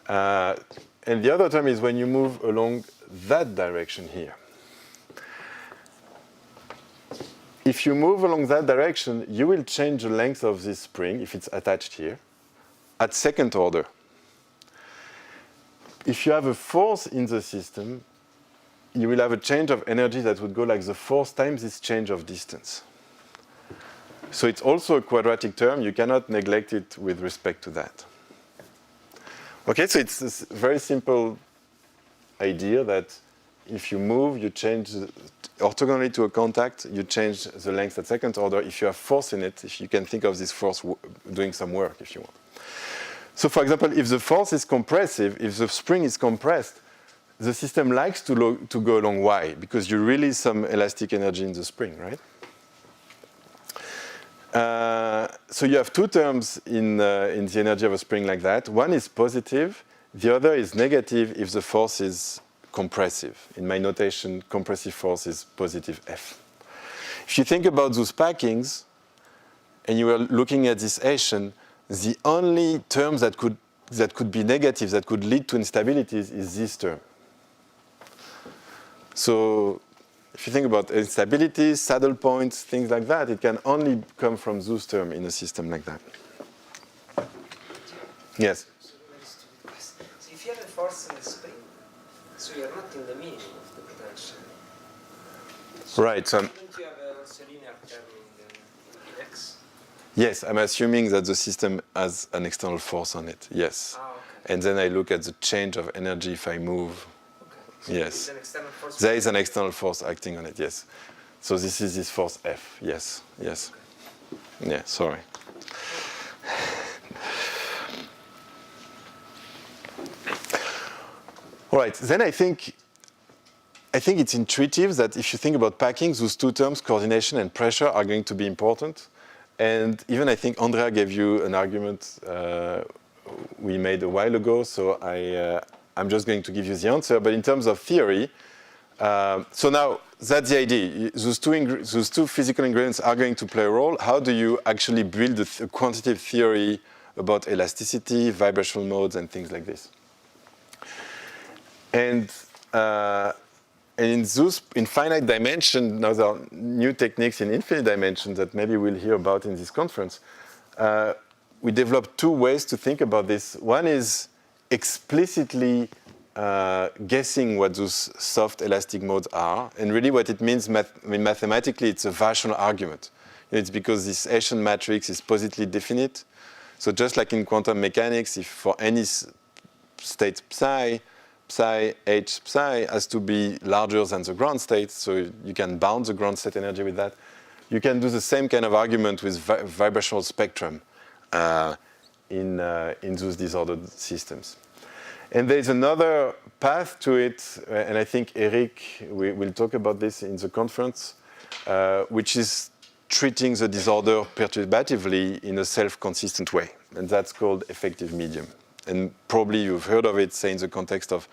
And the other term is when you move along that direction here. If you move along that direction, you will change the length of this spring, if it's attached here, at second order. If you have a force in the system, you will have a change of energy that would go like the force times this change of distance. So it's also a quadratic term. You cannot neglect it with respect to that. Okay, so it's this very simple idea that if you move, you change orthogonally to a contact, you change the length at second order. If you have force in it, if you can think of this force doing some work, if you want. So for example, if the force is compressive, if the spring is compressed, the system likes to go along Y because you release some elastic energy in the spring, right? So you have two terms in the energy of a spring like that. One is positive, the other is negative if the force is compressive. In my notation, compressive force is positive F. If you think about those packings, and you are looking at this Hessian, the only terms that could be negative, that could lead to instabilities, is this term. So if you think about instabilities, saddle points, things like that, it can only come from those terms in a system like that. Yes? So if you have a force in the spring, so you're not in the minimum of the potential. So Right. So shouldn't you have also linear term in X? yes, I'm assuming that the system has an external force on it. Yes. Ah, okay. And then I look at the change of energy if I move. Okay. So Yes. there is an external force. There is an external force acting on it, yes. So this is this force F, yes, yes. Yeah, sorry. All right, then I think it's intuitive that if you think about packing, those two terms, coordination and pressure, are going to be important. And even I think Andrea gave you an argument we made a while ago, so I'm just going to give you the answer. But in terms of theory, so now that's the idea. Those two physical ingredients are going to play a role. How do you actually build a quantitative theory about elasticity, vibrational modes, and things like this? And in finite dimension, now there are new techniques in infinite dimension that maybe we'll hear about in this conference. We developed two ways to think about this. One is explicitly guessing what those soft elastic modes are. And really what it means, mathematically, it's a Varshon argument. It's because this Hessian matrix is positively definite. So just like in quantum mechanics, if for any state psi H psi has to be larger than the ground state, so you can bound the ground state energy with that. You can do the same kind of argument with vibrational spectrum in those disordered systems. And there's another path to it, and I think Eric will talk about this in the conference, which is treating the disorder perturbatively in a self-consistent way, and that's called effective medium. And probably you've heard of it, say, in the context of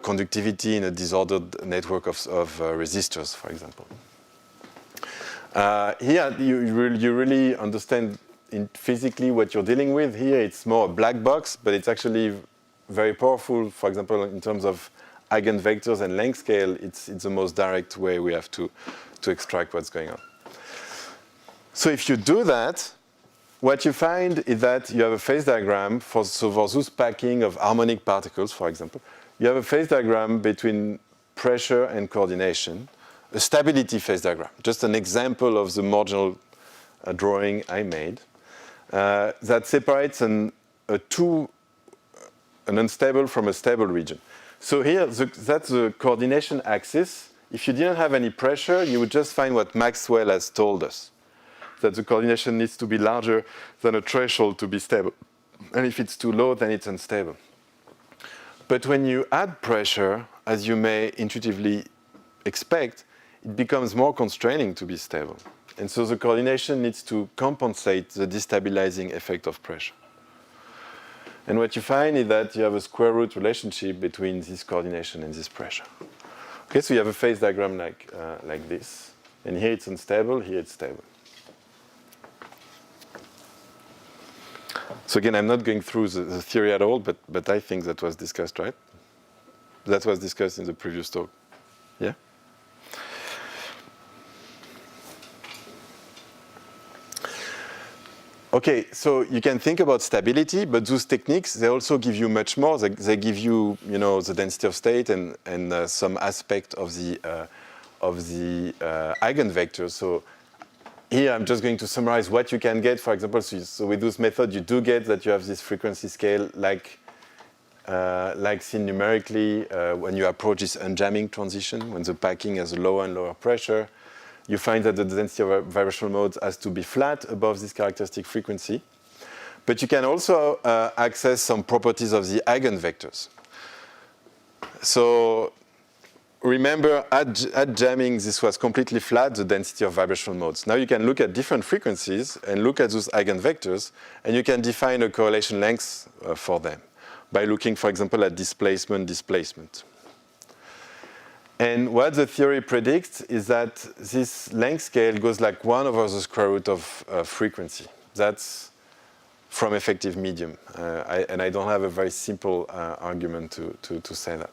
conductivity in a disordered network of resistors, for example. Here, you really understand physically what you're dealing with. Here, it's more a black box, but it's actually very powerful. For example, in terms of eigenvectors and length scale, it's the most direct way we have to extract what's going on. So if you do that, what you find is that you have a phase diagram for those packing of harmonic particles, for example. You have a phase diagram between pressure and coordination, a stability phase diagram, just an example of the marginal drawing I made, that separates an unstable from a stable region. So here, that's the coordination axis. If you didn't have any pressure, you would just find what Maxwell has told us, that the coordination needs to be larger than a threshold to be stable. And if it's too low, then it's unstable. But when you add pressure, as you may intuitively expect, it becomes more constraining to be stable. And so the coordination needs to compensate the destabilizing effect of pressure. And what you find is that you have a square root relationship between this coordination and this pressure. Okay, so you have a phase diagram like this. And here it's unstable, here it's stable. So again, I'm not going through the theory at all, but I think that was discussed, right? That was discussed in the previous talk. Yeah? Okay, so you can think about stability, but those techniques, they also give you much more. They give you, the density of state and some aspect of the eigenvectors. So here I'm just going to summarize what you can get. For example, so with this method, you do get that you have this frequency scale like seen numerically when you approach this unjamming transition, when the packing has a lower and lower pressure. You find that the density of vibrational modes has to be flat above this characteristic frequency. But you can also access some properties of the eigenvectors. So remember, at jamming, this was completely flat, the density of vibrational modes. Now you can look at different frequencies and look at those eigenvectors, and you can define a correlation length for them by looking, for example, at displacement. And what the theory predicts is that this length scale goes like 1 over the square root of frequency. That's from effective medium. And I don't have a very simple argument to say that.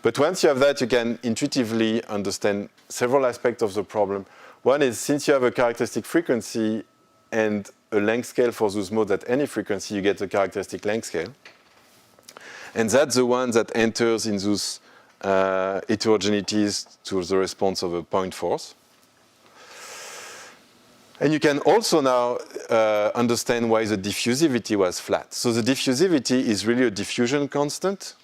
But once you have that, you can intuitively understand several aspects of the problem. One is, since you have a characteristic frequency and a length scale for those modes at any frequency, you get a characteristic length scale. And that's the one that enters in those heterogeneities to the response of a point force. And you can also now understand why the diffusivity was flat. So the diffusivity is really a diffusion constant.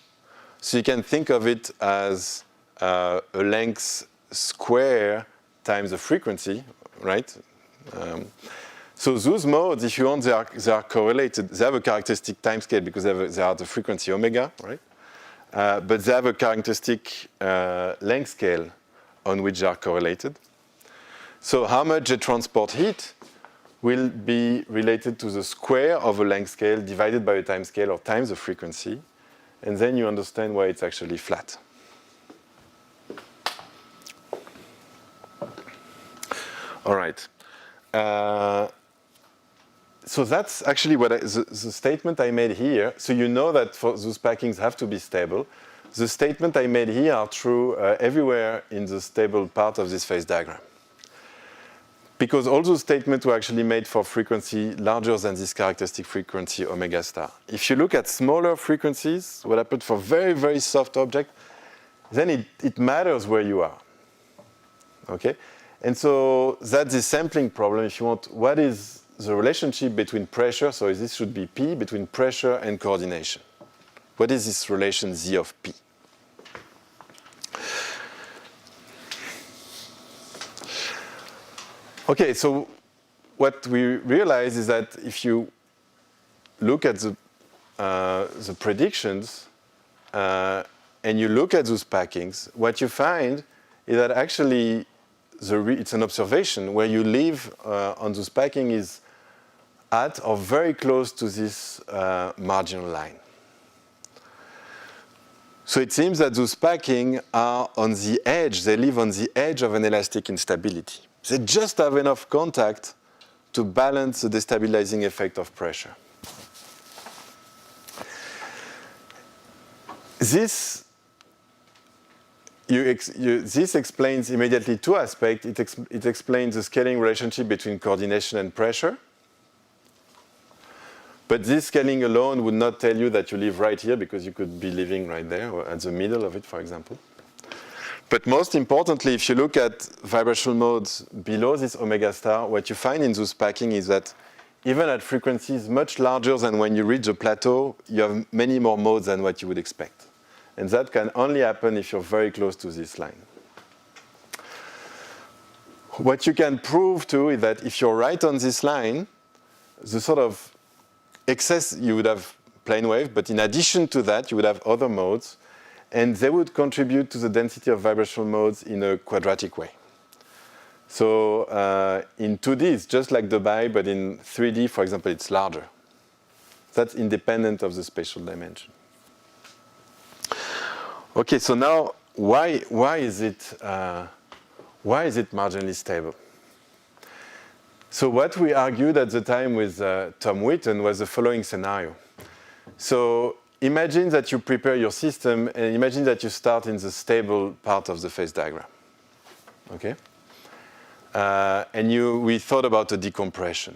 So you can think of it as a length square times the frequency, right? So those modes, if you want, they are correlated. They have a characteristic time scale because they are the frequency omega, right? But they have a characteristic length scale on which they are correlated. So how much they transport heat will be related to the square of a length scale divided by a time scale or times the frequency. And then you understand why it's actually flat. All right. So that's actually what the statement I made here. So you know that for those packings have to be stable. The statement I made here are true everywhere in the stable part of this phase diagram. Because all those statements were actually made for frequency larger than this characteristic frequency omega star. If you look at smaller frequencies, what happened for very, very soft objects, then it matters where you are. Okay? And so that's the sampling problem. If you want, what is the relationship between pressure, so this should be P, between pressure and coordination? What is this relation Z of P? Okay, so what we realize is that if you look at the predictions and you look at those packings, what you find is that actually it's an observation where you live on those packing is at or very close to this marginal line. So it seems that those packing are on the edge, they live on the edge of an elastic instability. They just have enough contact to balance the destabilizing effect of pressure. This explains immediately two aspects. It explains the scaling relationship between coordination and pressure. But this scaling alone would not tell you that you live right here because you could be living right there or at the middle of it, for example. But most importantly, if you look at vibrational modes below this omega star, what you find in those packing is that even at frequencies much larger than when you reach the plateau, you have many more modes than what you would expect. And that can only happen if you're very close to this line. What you can prove too is that if you're right on this line, the sort of excess, you would have plane wave, but in addition to that, you would have other modes, and they would contribute to the density of vibrational modes in a quadratic way. So in 2D, it's just like the bi, but in 3D, for example, it's larger. That's independent of the spatial dimension. Okay, so now why is it marginally stable? So what we argued at the time with Tom Whitten was the following scenario. So imagine that you prepare your system, and imagine that you start in the stable part of the phase diagram. Okay? And we thought about a decompression.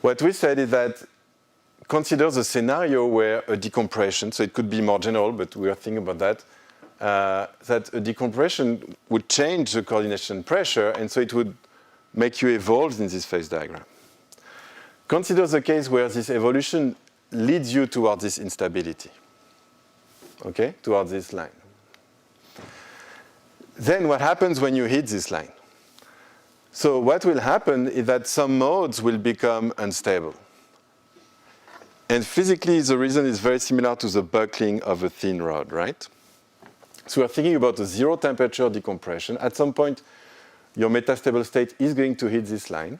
What we said is that consider the scenario where a decompression, so it could be more general, but we are thinking about that, that a decompression would change the coordination pressure, and so it would make you evolve in this phase diagram. Consider the case where this evolution leads you towards this instability, okay, towards this line. Then what happens when you hit this line? So what will happen is that some modes will become unstable. And physically, the reason is very similar to the buckling of a thin rod, right? So we're thinking about a zero temperature decompression. At some point, your metastable state is going to hit this line.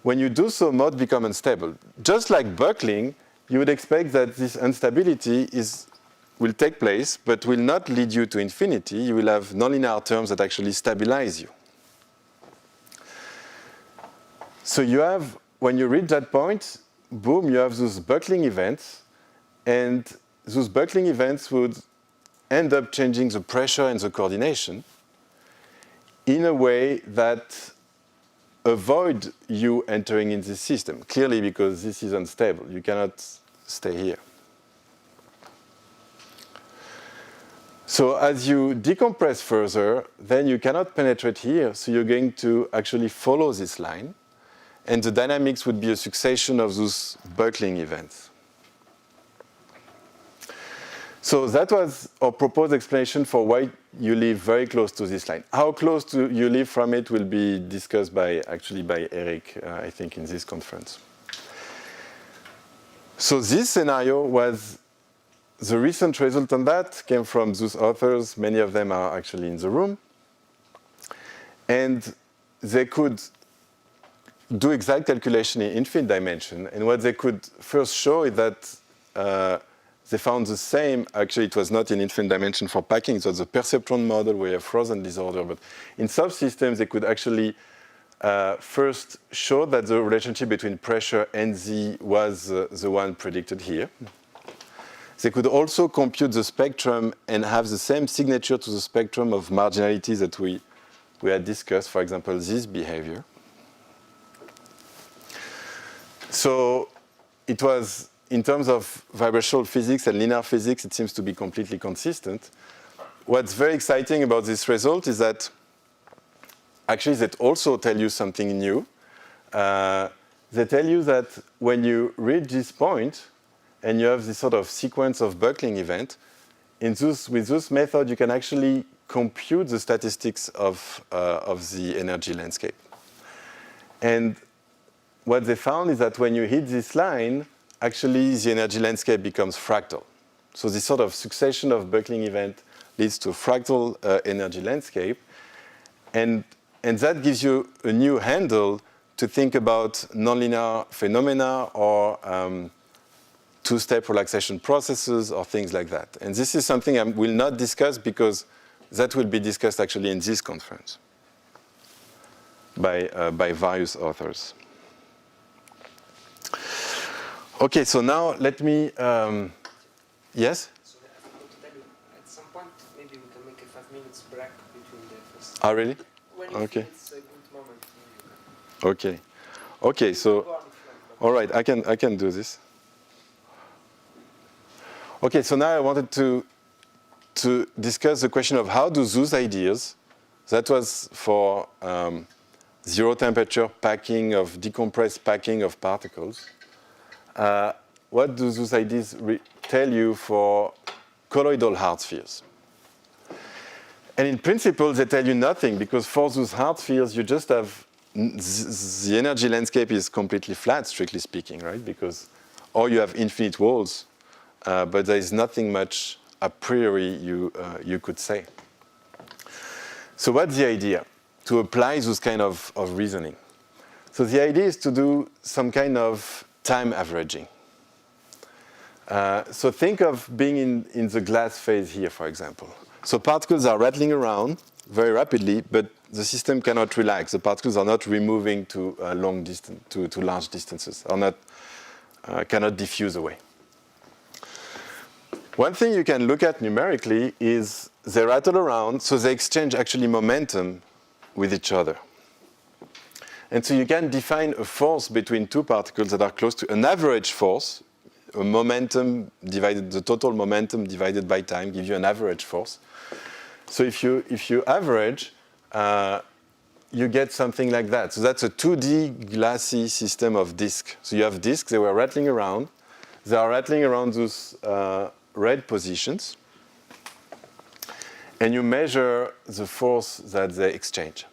When you do so, modes become unstable. Just like buckling, you would expect that this instability is will take place, but will not lead you to infinity. You will have nonlinear terms that actually stabilize you. So you have, when you reach that point, boom, you have those buckling events, and those buckling events would end up changing the pressure and the coordination in a way that avoid you entering in this system, clearly because this is unstable. You cannot stay here. So as you decompress further, then you cannot penetrate here, so you're going to actually follow this line, and the dynamics would be a succession of those buckling events. So that was our proposed explanation for why you live very close to this line. How close you live from it will be discussed by Eric, I think, in this conference. So this scenario was the recent result on that came from those authors. Many of them are actually in the room. And they could do exact calculation in infinite dimension. And what they could first show is that they found the same. Actually, it was not in infinite dimension for packing. It was a perceptron model where you have frozen disorder. But in subsystems, they could actually first show that the relationship between pressure and Z was the one predicted here. They could also compute the spectrum and have the same signature to the spectrum of marginalities that we had discussed, for example, this behavior. So it was, in terms of vibrational physics and linear physics, it seems to be completely consistent. What's very exciting about this result is that actually they also tell you something new. They tell you that when you reach this point, and you have this sort of sequence of buckling event, with this method, you can actually compute the statistics of the energy landscape. And what they found is that when you hit this line, actually the energy landscape becomes fractal. So this sort of succession of buckling event leads to a fractal energy landscape. And that gives you a new handle to think about nonlinear phenomena or two-step relaxation processes or things like that. And this is something I will not discuss because that will be discussed actually in this conference by various authors. Okay, so now let me, yes? So I forgot to tell you, at some point, maybe we can make a 5 minutes break between the first. Oh, really? When you Okay. think it's a good moment. Okay. Okay, so, all right, I can do this. Okay, so now I wanted to discuss the question of how do those ideas, that was for zero temperature packing of decompressed packing of particles, what do those ideas tell you for colloidal hard spheres? And in principle, they tell you nothing because for those hard spheres, you just have, the energy landscape is completely flat, strictly speaking, right? Because, or you have infinite walls, but there is nothing much a priori you could say. So what's the idea? To apply those kind of reasoning. So the idea is to do some kind of time averaging. So think of being in the glass phase here, for example. So particles are rattling around very rapidly, but the system cannot relax. The particles are not removing to long distance, to large distances, are not cannot diffuse away. One thing you can look at numerically is they rattle around, so they exchange actually momentum with each other. And so you can define a force between two particles that are close to an average force, a momentum divided, the total momentum divided by time gives you an average force. So if you average, you get something like that. So that's a 2D glassy system of disks. So you have disks, they were rattling around. They are rattling around those red positions. And you measure the force that they exchange.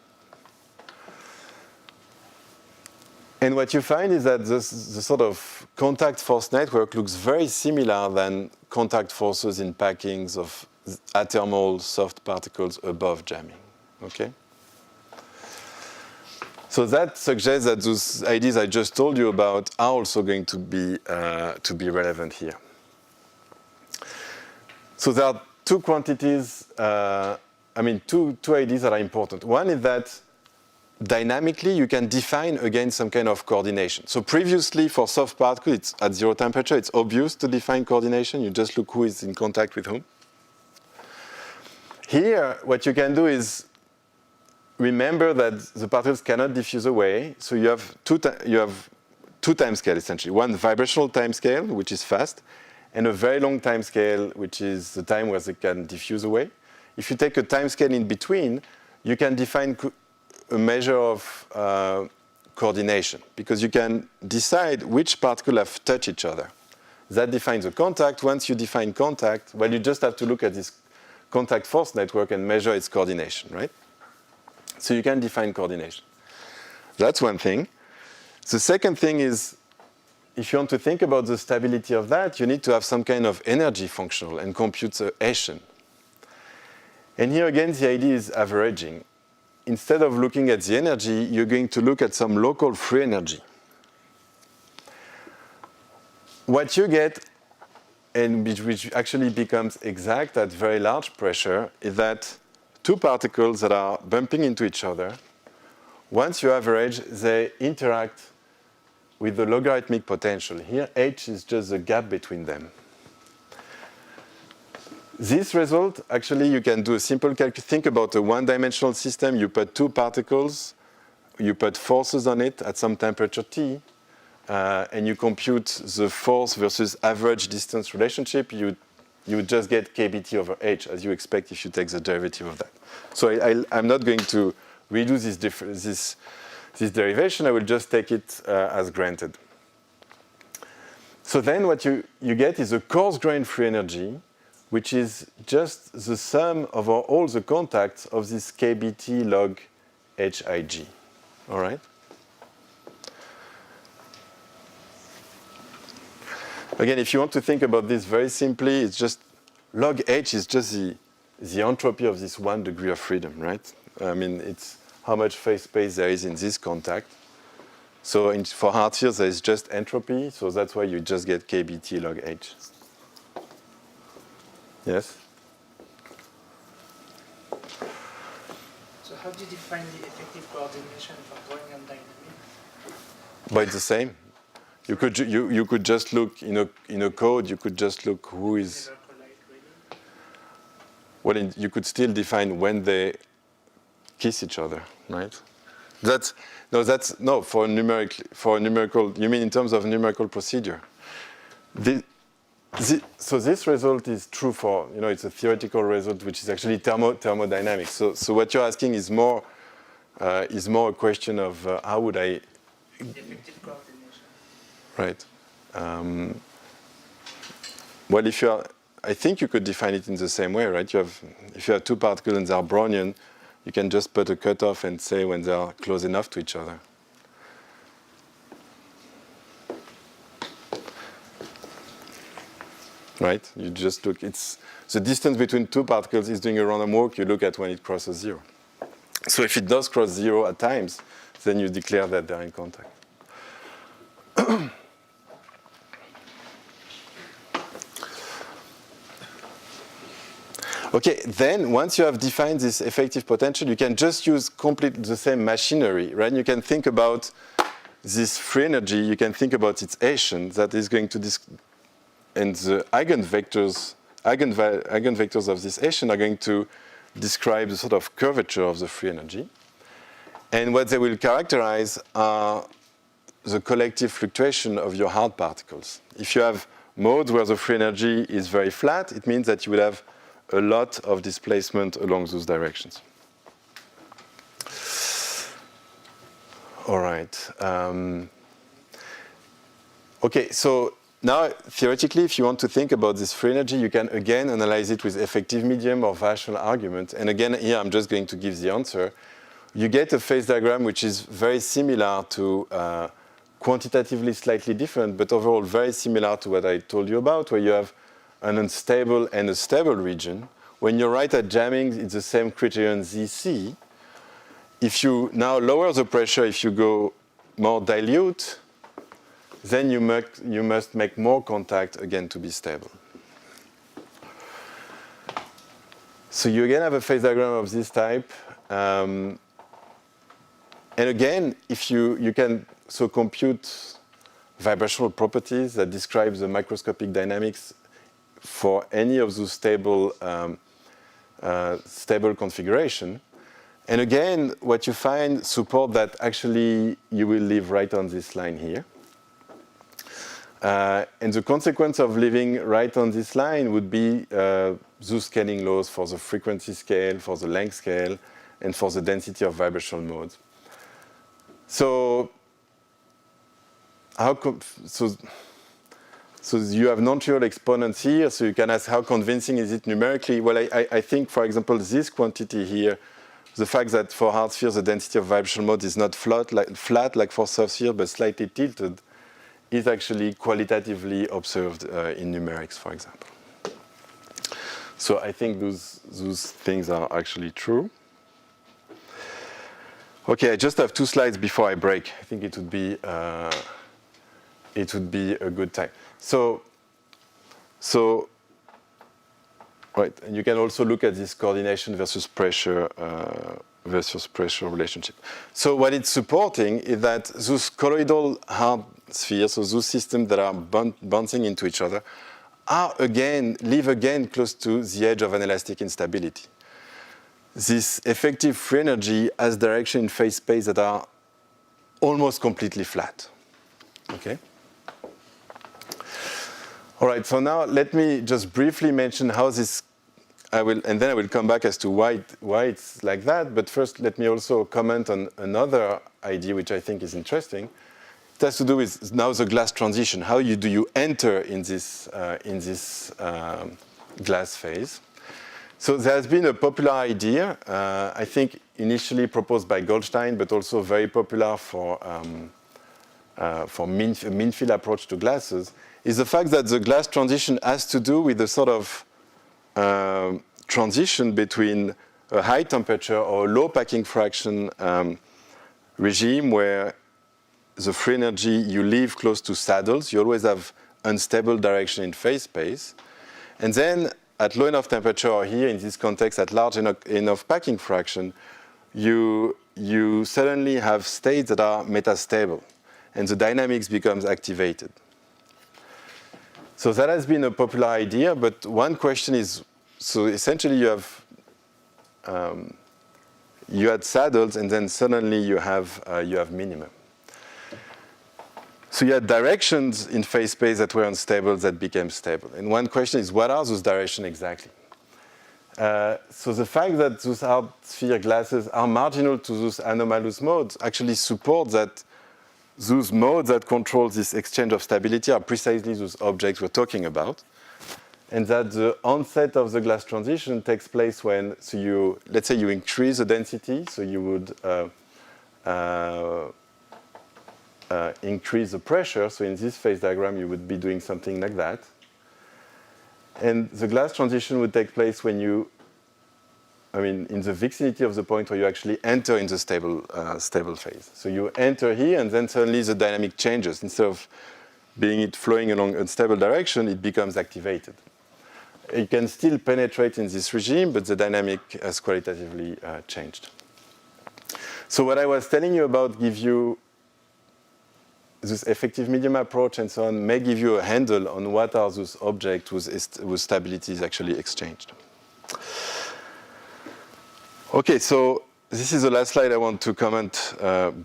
And what you find is that the sort of contact force network looks very similar than contact forces in packings of athermal soft particles above jamming. Okay? So that suggests that those ideas I just told you about are also going to be relevant here. So there are two quantities, two ideas that are important. One is that dynamically you can define again some kind of coordination. So previously for soft particles, it's at 0 temperature, it's obvious to define coordination. You just look who is in contact with whom. Here, what you can do is remember that the particles cannot diffuse away. So you have two time scales essentially. One vibrational time scale, which is fast, and a very long time scale, which is the time where they can diffuse away. If you take a time scale in between, you can define a measure of coordination, because you can decide which particles have touched each other. That defines the contact. Once you define contact, well, you just have to look at this contact force network and measure its coordination, right? So you can define coordination. That's one thing. The second thing is, if you want to think about the stability of that, you need to have some kind of energy functional and compute the Hessian. And here again, the idea is averaging. Instead of looking at the energy, you're going to look at some local free energy. What you get, and which actually becomes exact at very large pressure, is that two particles that are bumping into each other, once you average, they interact with the logarithmic potential. Here, h is just the gap between them. This result, actually, you can do a simple calculation. Think about a one-dimensional system. You put two particles, you put forces on it at some temperature T, and you compute the force versus average distance relationship. You would just get kBT over h, as you expect if you take the derivative of that. So I'm not going to redo this derivation. I will just take it as granted. So then what you get is a coarse-grained free energy, which is just the sum of all the contacts of this kBT log HIG. All right? Again, if you want to think about this very simply, it's just log H is just the entropy of this 1 degree of freedom, right? I mean, it's how much phase space there is in this contact. So for hard fields, there is just entropy, so that's why you just get kBT log H. Yes? So how do you define the effective coordination for Brownian dynamics? But it's the same. You could just look in a code. You could just look who is. Never collide, really? Well, you could still define when they kiss each other, right? For a numerical. You mean in terms of numerical procedure? So this result is true for, it's a theoretical result, which is actually thermodynamics. So what you're asking is more a question of how would I. Effective coordination. Right. Well, I think you could define it in the same way, right? If you have two particles and they are Brownian, you can just put a cutoff and say when they are close enough to each other. Right? You just look. It's the distance between two particles is doing a random walk. You look at when it crosses 0. So if it does cross 0 at times, then you declare that they're in contact. Okay, then once you have defined this effective potential, you can just use the same machinery, right? You can think about this free energy. You can think about its Hessian that is going to and the eigenvectors of this Hessian are going to describe the sort of curvature of the free energy. And what they will characterize are the collective fluctuation of your hard particles. If you have modes where the free energy is very flat, it means that you will have a lot of displacement along those directions. All right. Okay, so now theoretically, if you want to think about this free energy, you can again analyze it with effective medium or variational argument. And again, here I'm just going to give the answer. You get a phase diagram which is very similar to quantitatively slightly different, but overall very similar to what I told you about, where you have an unstable and a stable region. When you're right at jamming, it's the same criterion ZC. If you now lower the pressure, if you go more dilute, then you must make more contact again to be stable. So you again have a phase diagram of this type. And again, if you can so compute vibrational properties that describe the microscopic dynamics for any of those stable configuration. And again, what you find support that actually you will live right on this line here. And the consequence of living right on this line would be those scaling laws for the frequency scale, for the length scale, and for the density of vibrational modes. So so you have non-trivial exponents here, so you can ask how convincing is it numerically? Well, I think, for example, this quantity here, the fact that for hard spheres the density of vibrational mode is not flat like for soft sphere, but slightly tilted, is actually qualitatively observed in numerics, for example. So I think those things are actually true. Okay, I just have 2 slides before I break. I think it would be a good time. So right, and you can also look at this coordination versus pressure relationship. So what it's supporting is that those colloidal hard spheres, so those systems that are bouncing into each other, live again close to the edge of an elastic instability. This effective free energy has direction in phase space that are almost completely flat. Okay. All right. So now let me just briefly mention how this. And then I will come back as to why it's like that. But first, let me also comment on another idea which I think is interesting. It has to do with now the glass transition. How do you enter in this glass phase? So there has been a popular idea, I think initially proposed by Goldstein, but also very popular for mean field approach to glasses, is the fact that the glass transition has to do with the sort of transition between a high temperature or low packing fraction regime where the free energy you leave close to saddles, you always have unstable direction in phase space, and then at low enough temperature, or here in this context at large enough packing fraction, you suddenly have states that are metastable, and the dynamics becomes activated. So that has been a popular idea, but one question is, so essentially you had saddles, and then suddenly you have minimum. So you had directions in phase space that were unstable that became stable. And one question is, what are those directions exactly? So the fact that those hard sphere glasses are marginal to those anomalous modes actually support that those modes that control this exchange of stability are precisely those objects we're talking about. And that the onset of the glass transition takes place when, so let's say you increase the density, so you would increase the pressure. So in this phase diagram, you would be doing something like that. And the glass transition would take place when in the vicinity of the point where you actually enter in the stable phase. So you enter here, and then suddenly the dynamic changes. Instead of flowing along a stable direction, it becomes activated. You can still penetrate in this regime, but the dynamic has qualitatively changed. So what I was telling you about give you this effective medium approach and so on may give you a handle on what are those objects whose stability is actually exchanged. Okay, so this is the last slide I want to comment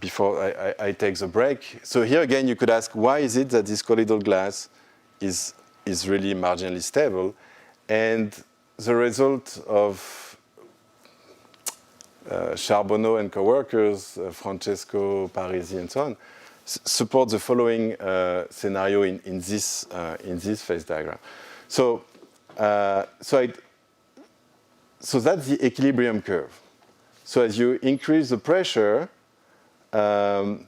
before I take the break. So here again, you could ask, why is it that this colloidal glass is really marginally stable? And the result of Charbonneau and co-workers, Francesco, Parisi, and so on, support the following scenario in this phase diagram. So that's the equilibrium curve. So as you increase the pressure, as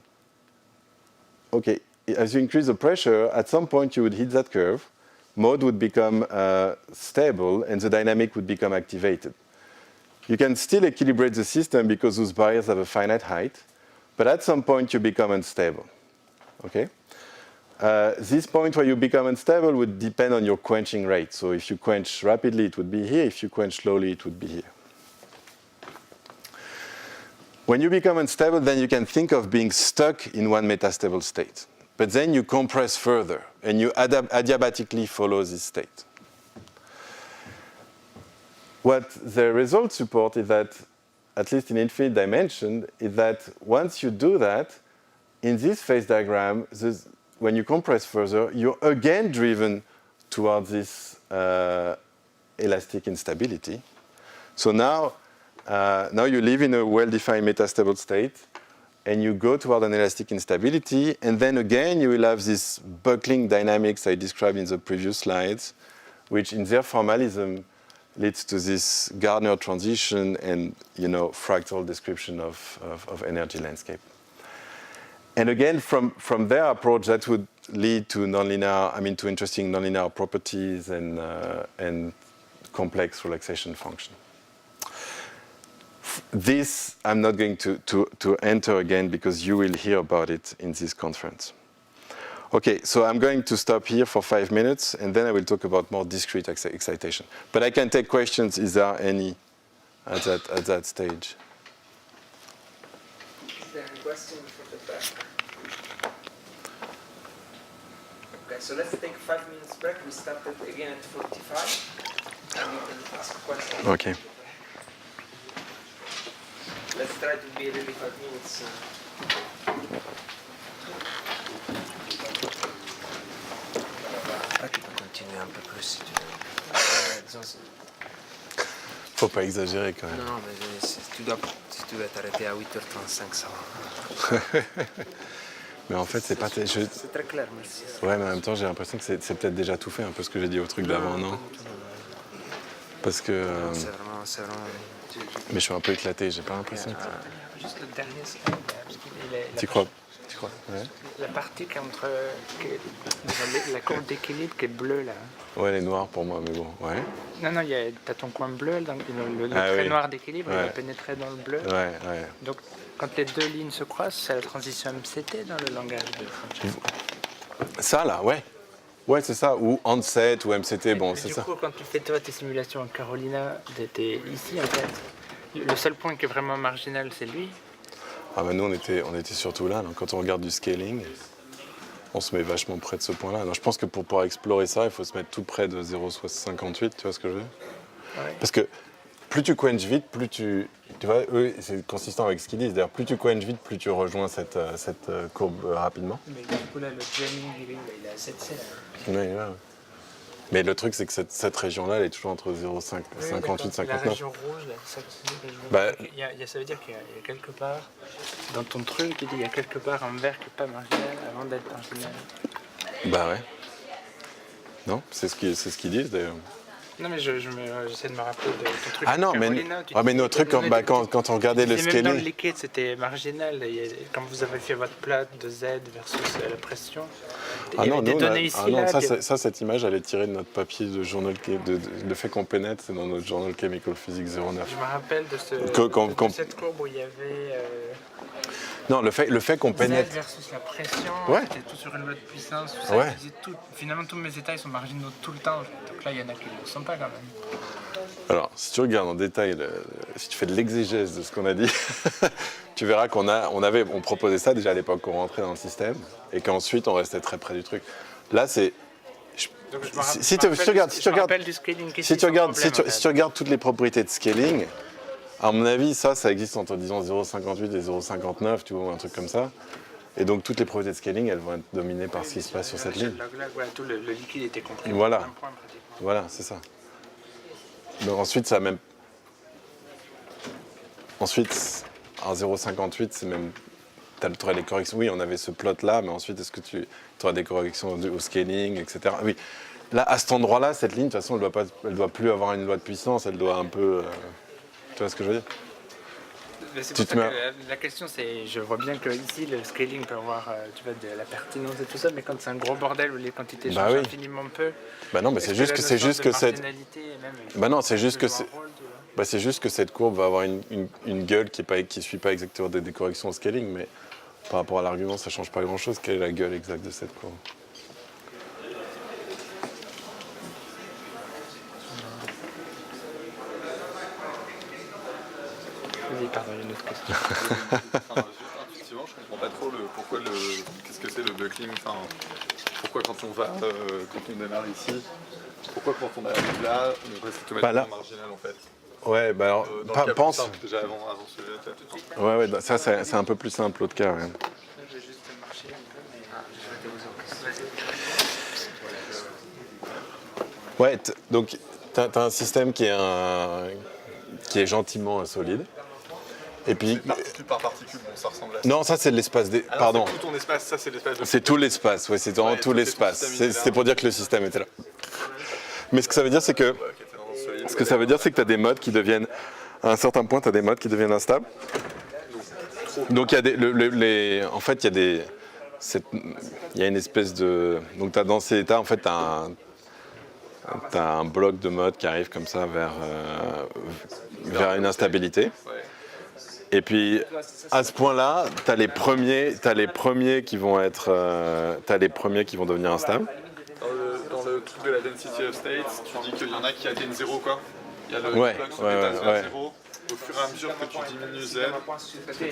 you increase the pressure, at some point you would hit that curve, mode would become stable, and the dynamic would become activated. You can still equilibrate the system because those barriers have a finite height, but at some point you become unstable. Okay? this point where you become unstable would depend on your quenching rate. So if you quench rapidly, it would be here. If you quench slowly, it would be here. When you become unstable, then you can think of being stuck in one metastable state. But then you compress further, and you adiabatically follow this state. What the results support is that, at least in infinite dimension, is that once you do that, in this phase diagram, when you compress further, you're again driven towards this elastic instability. So now you live in a well-defined metastable state, and you go toward an elastic instability, and then again you will have this buckling dynamics I described in the previous slides, which in their formalism leads to this Gardner transition and fractal description of energy landscape. And again, from their approach, that would lead to to interesting nonlinear properties and complex relaxation function. This I'm not going to enter again because you will hear about it in this conference. Okay, so I'm going to stop here for 5 minutes, and then I will talk about more discrete excitation. But I can take questions. Is there any at that stage? Is there any question from the back? Okay, so let's take 5 minutes break. We started again at 45, and you can ask questions. Okay. Let's try to be really 5 minutes. Ah, tu peux continuer un peu plus si tu veux. Faut pas exagérer quand même. Non, mais si tu dois t'arrêter à 8h35, ça va. Mais en fait, c'est pas... C'est très clair, merci. Ouais, mais en même temps, j'ai l'impression que c'est peut-être déjà tout fait, un peu ce que j'ai dit au truc d'avant, non? Parce que... C'est vraiment... Mais je suis un peu éclaté, j'ai pas l'impression. Juste le dernier slide, parce qu'il est... Tu crois? Ouais. La partie entre la courbe d'équilibre qui est bleue là. Ouais, elle est noire pour moi, mais bon, ouais. Non, t'as ton coin bleu, donc le trait noir d'équilibre, il va pénétrer dans le bleu. Ouais. Donc, quand les deux lignes se croisent, c'est la transition MCT dans le langage de Francesco. Ça, là, ouais. Ouais, c'est ça, ou Onset, ou MCT, bon, c'est ça. Du coup, quand tu fais toi tes simulations en Carolina, t'es ici en fait. Le seul point qui est vraiment marginal, c'est lui. Ah ben nous, on était surtout là. Donc, quand on regarde du scaling, on se met vachement près de ce point-là. Alors, je pense que pour pouvoir explorer ça, il faut se mettre tout près de 0,58, tu vois ce que je veux dire? Ouais. Parce que plus tu quenches vite, plus tu vois, eux, c'est consistant avec ce qu'ils disent. D'ailleurs, plus tu quenches vite, plus tu rejoins cette courbe rapidement. Mais du coup, là, le jamming, il est à 7C. Ouais. Mais le truc, c'est que cette région-là, elle est toujours entre 0,58 59. La région rouge, là, ça veut dire qu'il y a quelque part, dans ton truc, il y a quelque part un vert qui n'est pas marginal avant d'être marginal. Bah ouais. Non, c'est ce qu'ils disent d'ailleurs. Non, mais j'essaie de me rappeler de ton truc. Ah non, mais nos trucs, quand on regardait le scaling. Même dans le liquide, c'était marginal. Quand vous avez fait votre plot de Z versus la pression. Ah non, des données ici, là, cette image, elle est tirée de notre papier de journal, le fait qu'on pénètre, c'est dans notre journal Chemical Physics 09. Je me rappelle de cette courbe où il y avait... Non, le fait qu'on pénètre... Z versus la pression, c'était tout sur une loi de puissance, tout ça. Ouais. Finalement, tous mes états ils sont marginaux tout le temps. Donc là, il y en a qui ne le sont pas quand même. Alors, si tu regardes en détail, si tu fais de l'exégèse de ce qu'on a dit, tu verras on proposait ça déjà à l'époque qu'on rentrait dans le système et qu'ensuite on restait très près du truc. Là, c'est... Si tu regardes toutes les propriétés de scaling, à mon avis, ça existe entre, disons, 0,58 et 0,59, tu vois, un truc comme ça. Et donc, toutes les propriétés de scaling, elles vont être dominées par ce qui se passe sur cette ligne. Là, tout le liquide était compris. Voilà, c'est ça. Donc ensuite, ça même... Ensuite, à 0,58, c'est même... Tu aurais des corrections. Oui, on avait ce plot-là, mais ensuite, est-ce que tu auras des corrections au scaling, etc. Oui. Là, à cet endroit-là, cette ligne, de toute façon, elle doit plus avoir une loi de puissance, elle doit un peu... Tu vois ce que je veux dire? C'est pour ça que la question, c'est, je vois bien que ici le scaling peut avoir de la pertinence et tout ça, mais quand c'est un gros bordel où les quantités changent infiniment peu. Bah non, mais c'est juste que cette. Bah non, c'est juste que cette courbe va avoir une gueule qui suit pas exactement des corrections au scaling, mais par rapport à l'argument, ça change pas grand-chose. Quelle est la gueule exacte de cette courbe? part dans une autre question. Effectivement, je comprends pas trop qu'est-ce que c'est le buckling. Enfin, pourquoi quand on démarre ici, pourquoi quand on arrive là, on reste automatiquement marginal en fait. Ouais, bah alors, Dans le cas pense. plus simple, déjà avant celui-là. Ouais, ça c'est un peu plus simple l'autre cas. Ouais. Je vais juste marcher un peu, mais Ouais, donc tu as un système qui est gentiment solide. Et puis, particule par particule, bon, ça ressemble à ça. non, ça c'est l'espace des. Alors, Pardon. c'est tout ton espace, ça c'est l'espace de. C'est tout l'espace, ouais, c'est vraiment tout l'espace. C'était pour dire que le système était là. Mais ce que ça veut dire, c'est que. Ce que ça veut dire, c'est que tu as des modes qui deviennent. À un certain point, tu as des modes qui deviennent instables. Donc il y a des. En fait, il y a des. Il y a une espèce de. Donc dans ces états, en fait, tu as un bloc de mode qui arrive comme ça vers une instabilité. Et puis, à ce point-là, tu as les premiers qui vont devenir instables. Dans le truc de la density of states, tu dis qu'il y en a qui atteignent 0, quoi. Il y a le Ouais, bloc sur l'état à 0. Au fur et à mesure que tu diminues Z,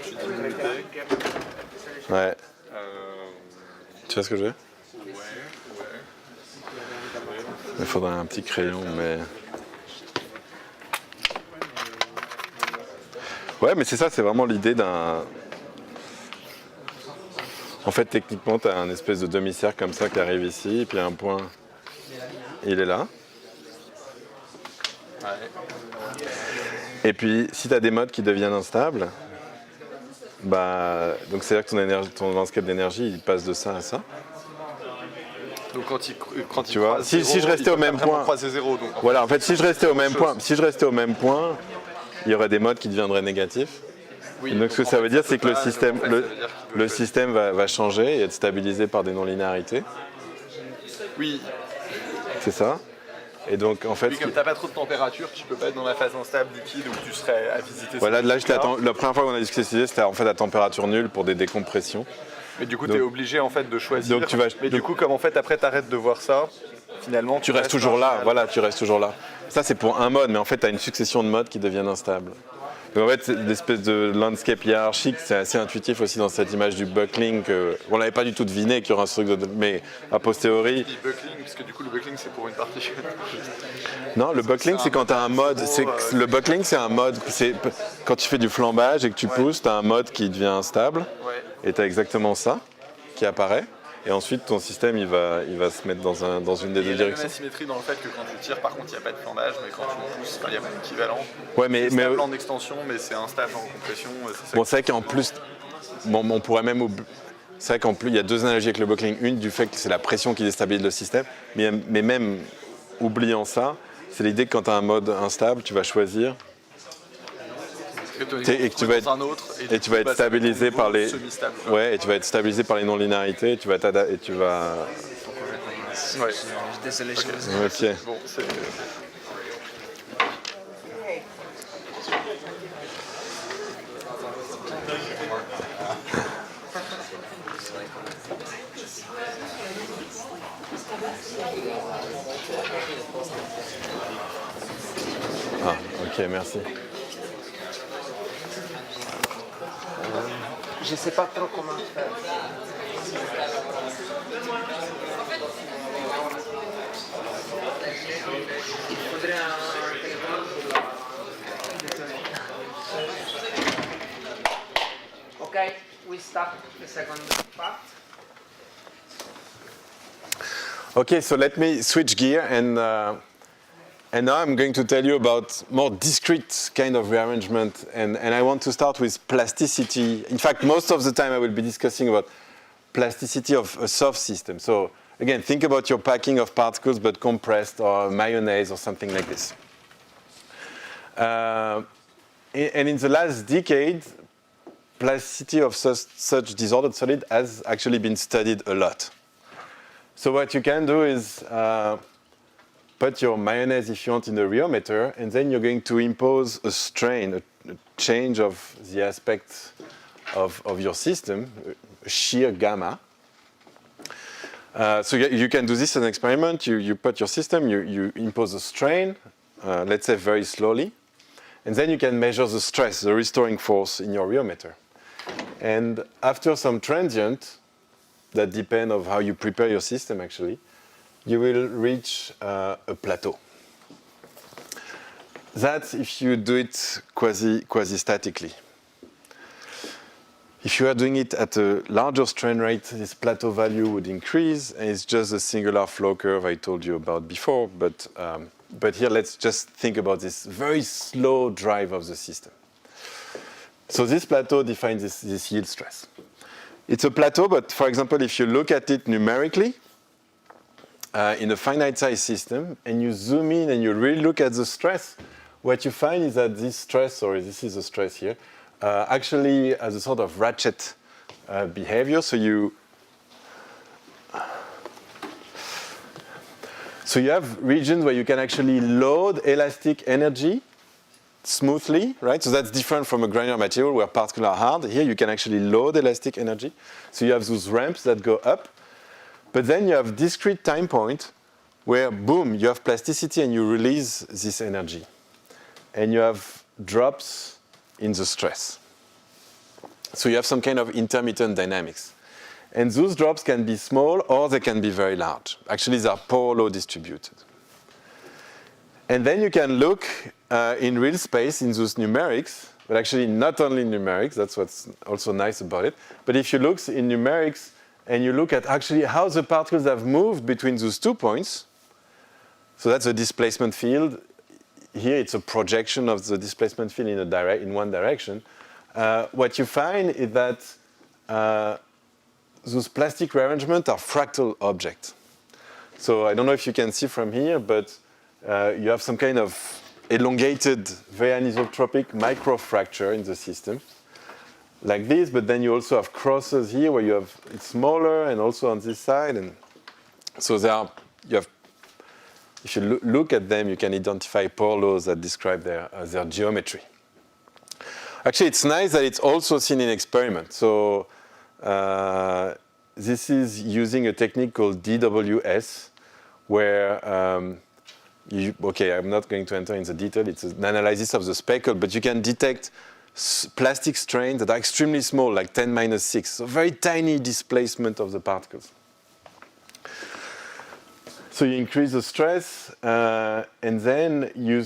tu diminues T. Ouais. Tu vois ce que je veux dire? Ouais. Il faudrait un petit crayon, mais... Ouais, mais c'est ça, c'est vraiment l'idée d'un... En fait, techniquement, tu as un espèce de demi-cercle comme ça qui arrive ici, et puis un point, il est là. Ouais. Et puis, si tu as des modes qui deviennent instables, bah, donc c'est-à-dire que ton landscape d'énergie, il passe de ça à ça. Donc quand tu vois, si je restais au même point, zéro, donc, voilà, en fait, si je restais au même point, il y aurait des modes qui deviendraient négatifs. oui, donc ce que ça veut dire, c'est que le système système va changer et être stabilisé par des non-linéarités. Oui. C'est ça. Et donc, en fait, oui, comme tu n'as pas trop de température, tu peux pas être dans la phase instable liquide où tu serais à visiter. Voilà, là, la première fois qu'on a discuté, c'était en fait à température nulle pour des décompressions. Mais du coup, tu es obligé en fait de choisir. Donc, du coup, comme en fait après tu arrêtes de voir ça, finalement tu restes toujours là. Voilà, tu restes toujours là. Ça, c'est pour un mode, mais en fait, tu as une succession de modes qui deviennent instables. Donc, en fait, c'est une espèce de landscape hiérarchique. C'est assez intuitif aussi dans cette image du buckling. On l'avait pas du tout deviné qu'il y aurait un truc mais a posteriori. Buckling, parce que du coup, le buckling, c'est pour une partie. Non, le buckling, c'est quand tu as un mode. Le buckling, c'est un mode. C'est quand tu fais du flambage et que tu pousses, tu as un mode qui devient instable. Ouais. Et tu as exactement ça qui apparaît. Et ensuite, ton système, il va se mettre dans une des deux directions. Il y a une asymétrie dans le fait que quand tu tires, par contre, il n'y a pas de flambage, mais quand tu pousses, il n'y a pas d'équivalent. Ouais, c'est stable en extension, mais c'est instable en compression. Bon, c'est vrai qu'en plus, on pourrait même... C'est vrai qu'en plus, il y a deux analogies avec le buckling. Une, du fait que c'est la pression qui déstabilise le système. Mais même oubliant ça, c'est l'idée que quand tu as un mode instable, tu vas choisir... Et tu vas être stabilisé par les et tu vas être stabilisé par les non-linéarités et tu vas Ouais. Désolé, je vous OK. Bon, c'est... Ah, OK, merci. Je ne sais pas trop comment faire. Il faudrait un téléphone pour la... Okay, we start the second part. Okay, so let me switch gear and now I'm going to tell you about more discrete kind of rearrangement and I want to start with plasticity. In fact, most of the time I will be discussing about plasticity of a soft system. So again, think about your packing of particles but compressed or mayonnaise or something like this. And in the last decade, plasticity of such disordered solid has actually been studied a lot. So what you can do is put your mayonnaise, if you want, in the rheometer, and then you're going to impose a strain, a change of the aspect of your system, shear gamma. So you can do this as an experiment. You put your system, you impose a strain, let's say very slowly, And then you can measure the stress, the restoring force in your rheometer. And after some transient, that depend on how you prepare your system actually, you will reach a plateau. That's if you do it quasi-statically. If you are doing it at a larger strain rate, this plateau value would increase, and it's just a singular flow curve I told you about before, but here let's just think about this very slow drive of the system. So this plateau defines this yield stress. It's a plateau, but for example, if you look at it numerically, in a finite size system, and you zoom in and you really look at the stress, what you find is that this stress, or this is the stress here, actually has a sort of ratchet behavior. So you have regions where you can actually load elastic energy smoothly, right? So that's different from a granular material where particles are hard. Here you can actually load elastic energy. So you have those ramps that go up. But then you have discrete time point where, boom, you have plasticity and you release this energy. And you have drops in the stress. So you have some kind of intermittent dynamics. And those drops can be small or they can be very large. Actually, they are power law distributed. And then you can look in real space in those numerics, but actually not only numerics, that's what's also nice about it. But if you look in numerics and you look at actually how the particles have moved between those 2 points, so that's a displacement field. Here it's a projection of the displacement field in one direction. What you find is that those plastic rearrangements are fractal objects. So I don't know if you can see from here, but you have some kind of elongated, very anisotropic microfracture in the system, like this, but then you also have crosses here where you have it's smaller and also on this side. And so if you look at them, you can identify power laws that describe their geometry. Actually, it's nice that it's also seen in experiment. So this is using a technique called DWS, where I'm not going to enter in the detail. It's an analysis of the speckle, but you can detect plastic strains that are extremely small, like 10⁻⁶, so very tiny displacement of the particles. So you increase the stress, and then you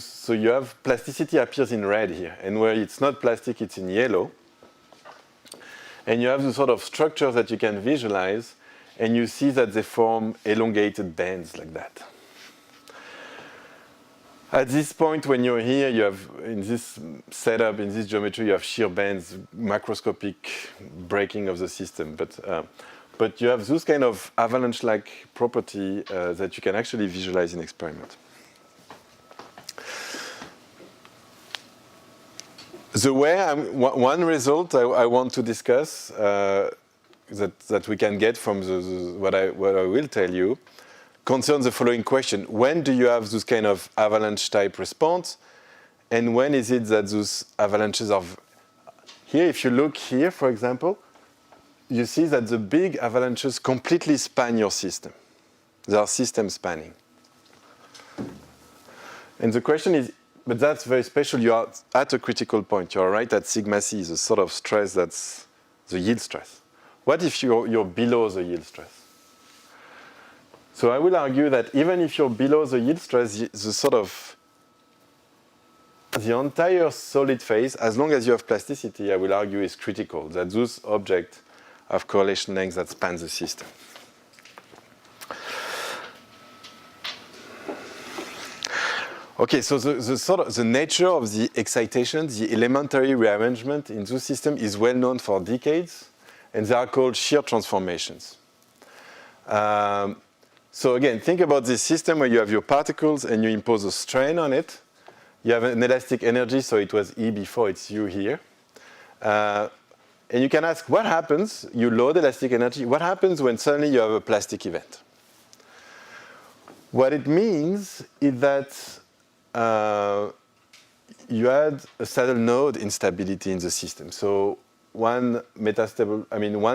have plasticity appears in red here, and where it's not plastic, it's in yellow. And you have the sort of structures that you can visualize, and you see that they form elongated bands like that. At this point, when you're here, you have, in this setup, in this geometry, you have shear bands, macroscopic breaking of the system. But you have this kind of avalanche-like property that you can actually visualize in experiment. One result I want to discuss that we can get from what I will tell you concerns the following question. When do you have this kind of avalanche-type response? And when is it that those avalanches are... Here, if you look here, for example, you see that the big avalanches completely span your system. They are system spanning. And the question is, but that's very special. You are at a critical point. You're right at sigma c, the sort of stress that's the yield stress. What if you're below the yield stress? So I will argue that even if you're below the yield stress, the entire solid phase, as long as you have plasticity, I will argue is critical, that those objects have correlation lengths that span the system. Okay, so the nature of the excitation, the elementary rearrangement in the system is well known for decades, and they are called shear transformations. So again, think about this system where you have your particles and you impose a strain on it. You have an elastic energy, so it was E before, it's U here. And you can ask, what happens? You load elastic energy. What happens when suddenly you have a plastic event? What it means is that you had a saddle node instability in the system. So one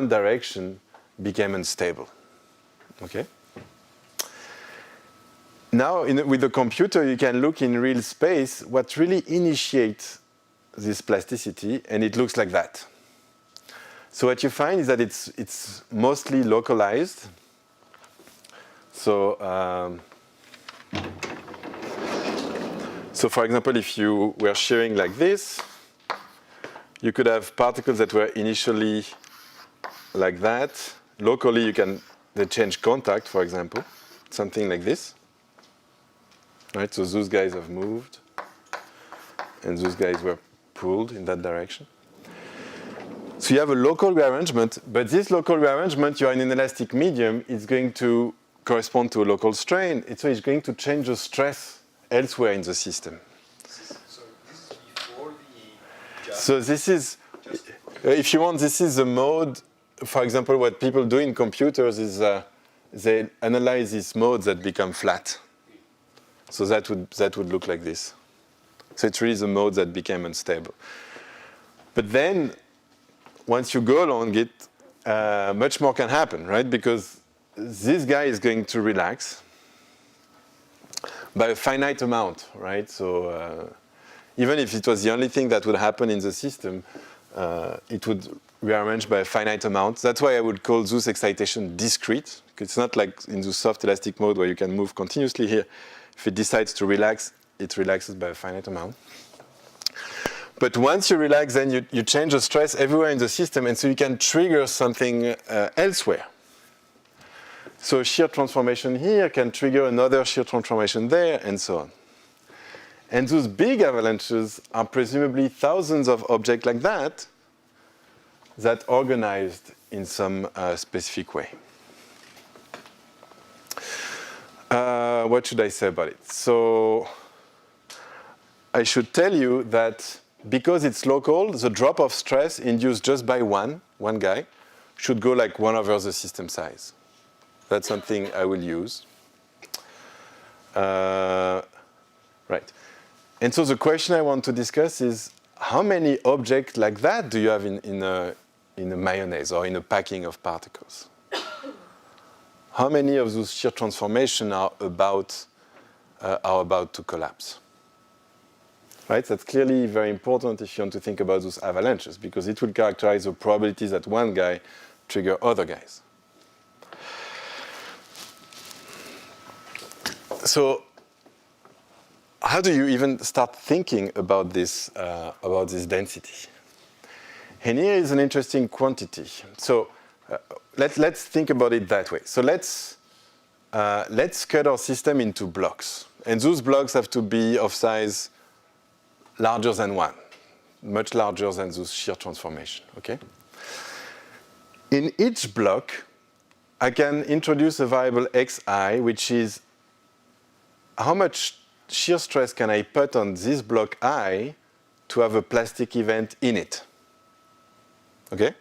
direction became unstable. Okay? now, with the computer, you can look in real space what really initiates this plasticity, and it looks like that. So what you find is that it's mostly localized. So, so for example, if you were shearing like this, you could have particles that were initially like that. Locally, they change contact, for example, something like this. Right, so those guys have moved, and those guys were pulled in that direction. So you have a local rearrangement, but this local rearrangement, you're in an elastic medium, it's going to correspond to a local strain, so it's going to change the stress elsewhere in the system. So this is before the... So this is, if you want, this is the mode. For example, what people do in computers is they analyze these modes that become flat. So that would look like this. So it's really the mode that became unstable. But then, once you go along it, much more can happen, right? Because this guy is going to relax by a finite amount, right? So even if it was the only thing that would happen in the system, it would rearrange by a finite amount. That's why I would call this excitation discrete. It's not like in the soft elastic mode where you can move continuously here. If it decides to relax, it relaxes by a finite amount. But once you relax, then you change the stress everywhere in the system, and so you can trigger something elsewhere. So shear transformation here can trigger another shear transformation there, and so on. And those big avalanches are presumably thousands of objects like that organized in some specific way. What should I say about it? So I should tell you that because it's local, the drop of stress induced just by one guy should go like 1 over the system size. That's something I will use. Right. And so the question I want to discuss is, how many objects like that do you have in a mayonnaise or in a packing of particles? How many of those shear transformations are about to collapse? Right? That's clearly very important if you want to think about those avalanches, because it will characterize the probabilities that one guy trigger other guys. So how do you even start thinking about this density? And here is an interesting quantity. So let's think about it that way. So let's cut our system into blocks. And those blocks have to be of size larger than 1, much larger than those shear transformation, okay? In each block, I can introduce a variable xi, which is how much shear stress can I put on this block I to have a plastic event in it, okay?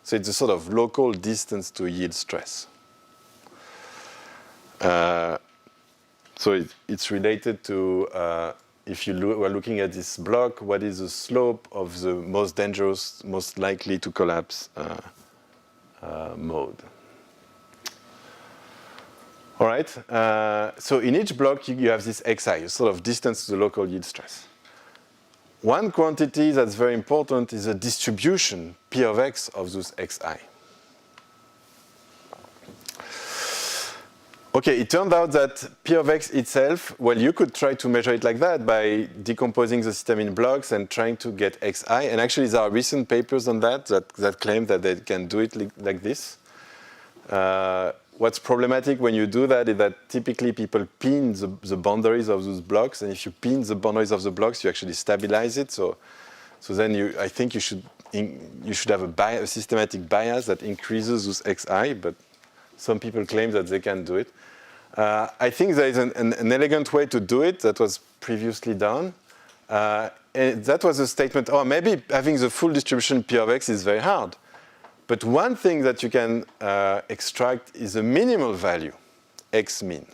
So it's a sort of local distance to yield stress. So it's related to, if you were looking at this block, what is the slope of the most dangerous, most likely to collapse mode? All right, so in each block you have this xi, a sort of distance to the local yield stress. One quantity that's very important is the distribution, P of x, of those xi. Okay, it turned out that P of x itself, well, you could try to measure it like that by decomposing the system in blocks and trying to get xi. And actually, there are recent papers on that claim that they can do it like this. What's problematic when you do that is that typically people pin the boundaries of those blocks, and if you pin the boundaries of the blocks, you actually stabilize it. So then I think you should have a systematic bias that increases those xi, but some people claim that they can do it. I think there is an elegant way to do it that was previously done. And that was a statement, maybe having the full distribution P of x is very hard. But one thing that you can extract is a minimal value, x mean.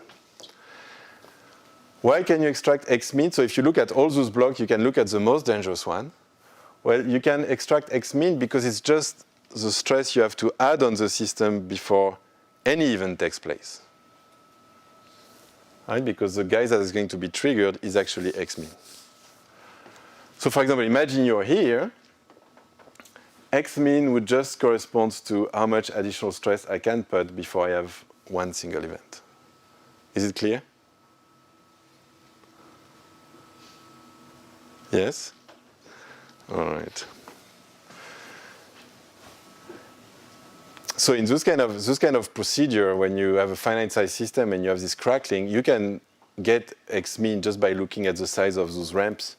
Why can you extract x mean? So if you look at all those blocks, you can look at the most dangerous one. Well, you can extract x mean because it's just the stress you have to add on the system before any event takes place. right? Because the guy that is going to be triggered is actually x min. So for example, imagine you're here. X min would just correspond to how much additional stress I can put before I have one single event. Is it clear? Yes? All right. So in this kind of procedure, when you have a finite size system and you have this crackling, you can get x min just by looking at the size of those ramps.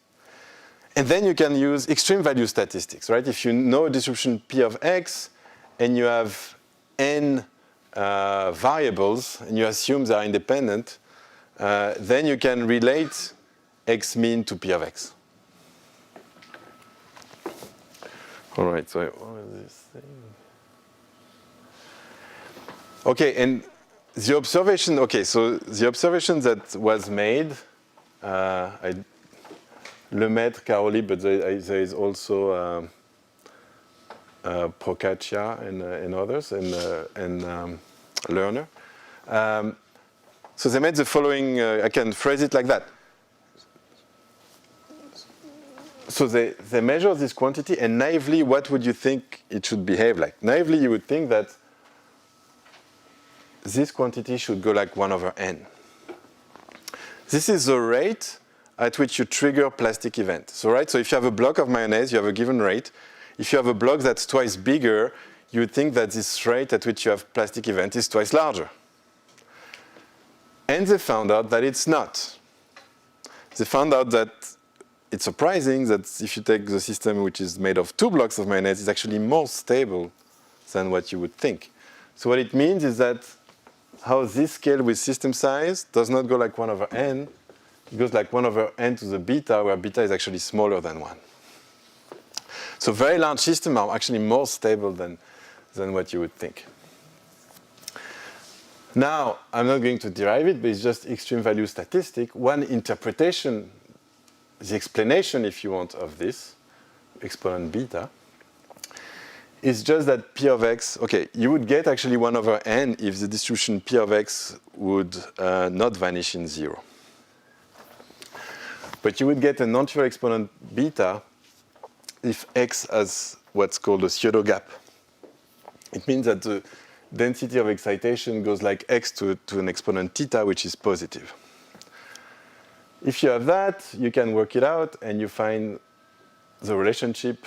And then you can use extreme value statistics, right? If you know a distribution P of x and you have n variables and you assume they are independent, then you can relate x min to P of x. All right, so what is this thing? Okay, and the observation, okay, so the observation that was made, Lemaitre, Caroli, but there is also Procaccia and others, and Lerner. So they made the following, I can phrase it like that. So they measure this quantity, and naively, what would you think it should behave like? Naively, you would think that this quantity should go like 1 over n. This is the rate at which you trigger plastic event. So, right, so if you have a block of mayonnaise, you have a given rate. If you have a block that's twice bigger, you would think that this rate at which you have plastic event is twice larger. And they found out that it's not. They found out that it's surprising that if you take the system which is made of 2 blocks of mayonnaise, it's actually more stable than what you would think. So what it means is that how this scale with system size does not go like 1 over n. It goes like 1 over n to the beta, where beta is actually smaller than 1. So very large systems are actually more stable than what you would think. Now, I'm not going to derive it, but it's just extreme value statistic. One interpretation, the explanation, if you want, of this exponent beta, is just that P of x, okay, you would get actually 1 over n if the distribution P of x would not vanish in 0. But you would get a non-trivial exponent beta if x has what's called a pseudo gap. It means that the density of excitation goes like x to an exponent theta, which is positive. If you have that, you can work it out, and you find the relationship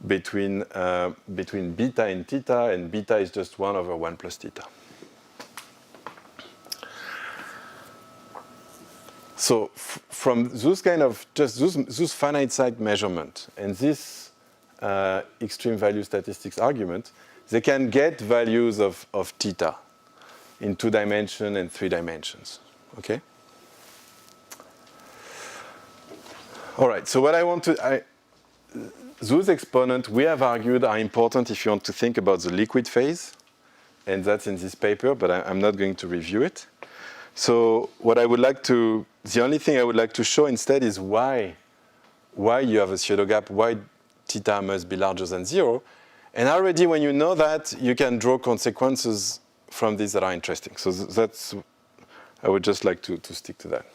between beta and theta, and beta is just 1 over 1 plus theta. So from those kind of, just those finite size measurement and this extreme value statistics argument, they can get values of theta in 2 dimensions and 3 dimensions, okay? All right, so what I want to, those exponents we have argued are important if you want to think about the liquid phase, and that's in this paper, but I'm not going to review it. So what I would like to, the only thing I would like to show instead is why you have a pseudo gap, why theta must be larger than 0. And already when you know that, you can draw consequences from this that are interesting. So that's, I would just like to stick to that.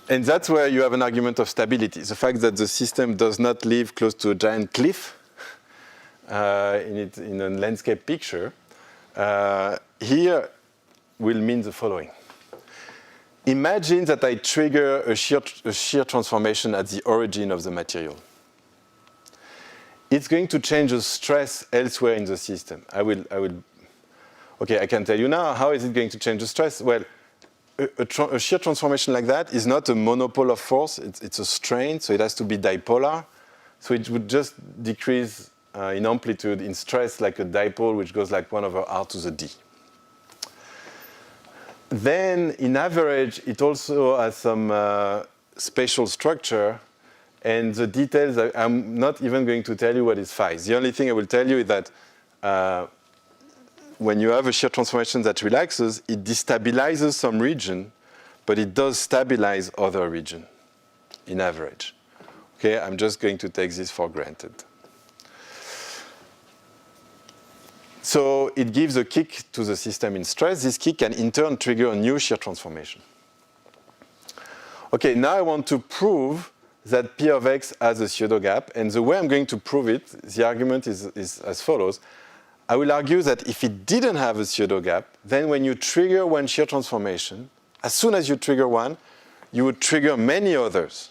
And that's where you have an argument of stability. The fact that the system does not live close to a giant cliff in a landscape picture, here will mean the following. Imagine that I trigger a shear transformation at the origin of the material. It's going to change the stress elsewhere in the system. Okay, I can tell you now, how is it going to change the stress? Well, a shear transformation like that is not a monopole of force, it's a strain, so it has to be dipolar. So it would just decrease in amplitude, in stress, like a dipole, which goes like 1 over r to the d. Then, in average, it also has some spatial structure, and the details, I'm not even going to tell you what is phi. The only thing I will tell you is that when you have a shear transformation that relaxes, it destabilizes some region, but it does stabilize other region, in average. Okay, I'm just going to take this for granted. So it gives a kick to the system in stress. This kick can in turn trigger a new shear transformation. Okay, now I want to prove that P of X has a pseudo gap. And the way I'm going to prove it, the argument is as follows. I will argue that if it didn't have a pseudo gap, then when you trigger one shear transformation, as soon as you trigger one, you would trigger many others.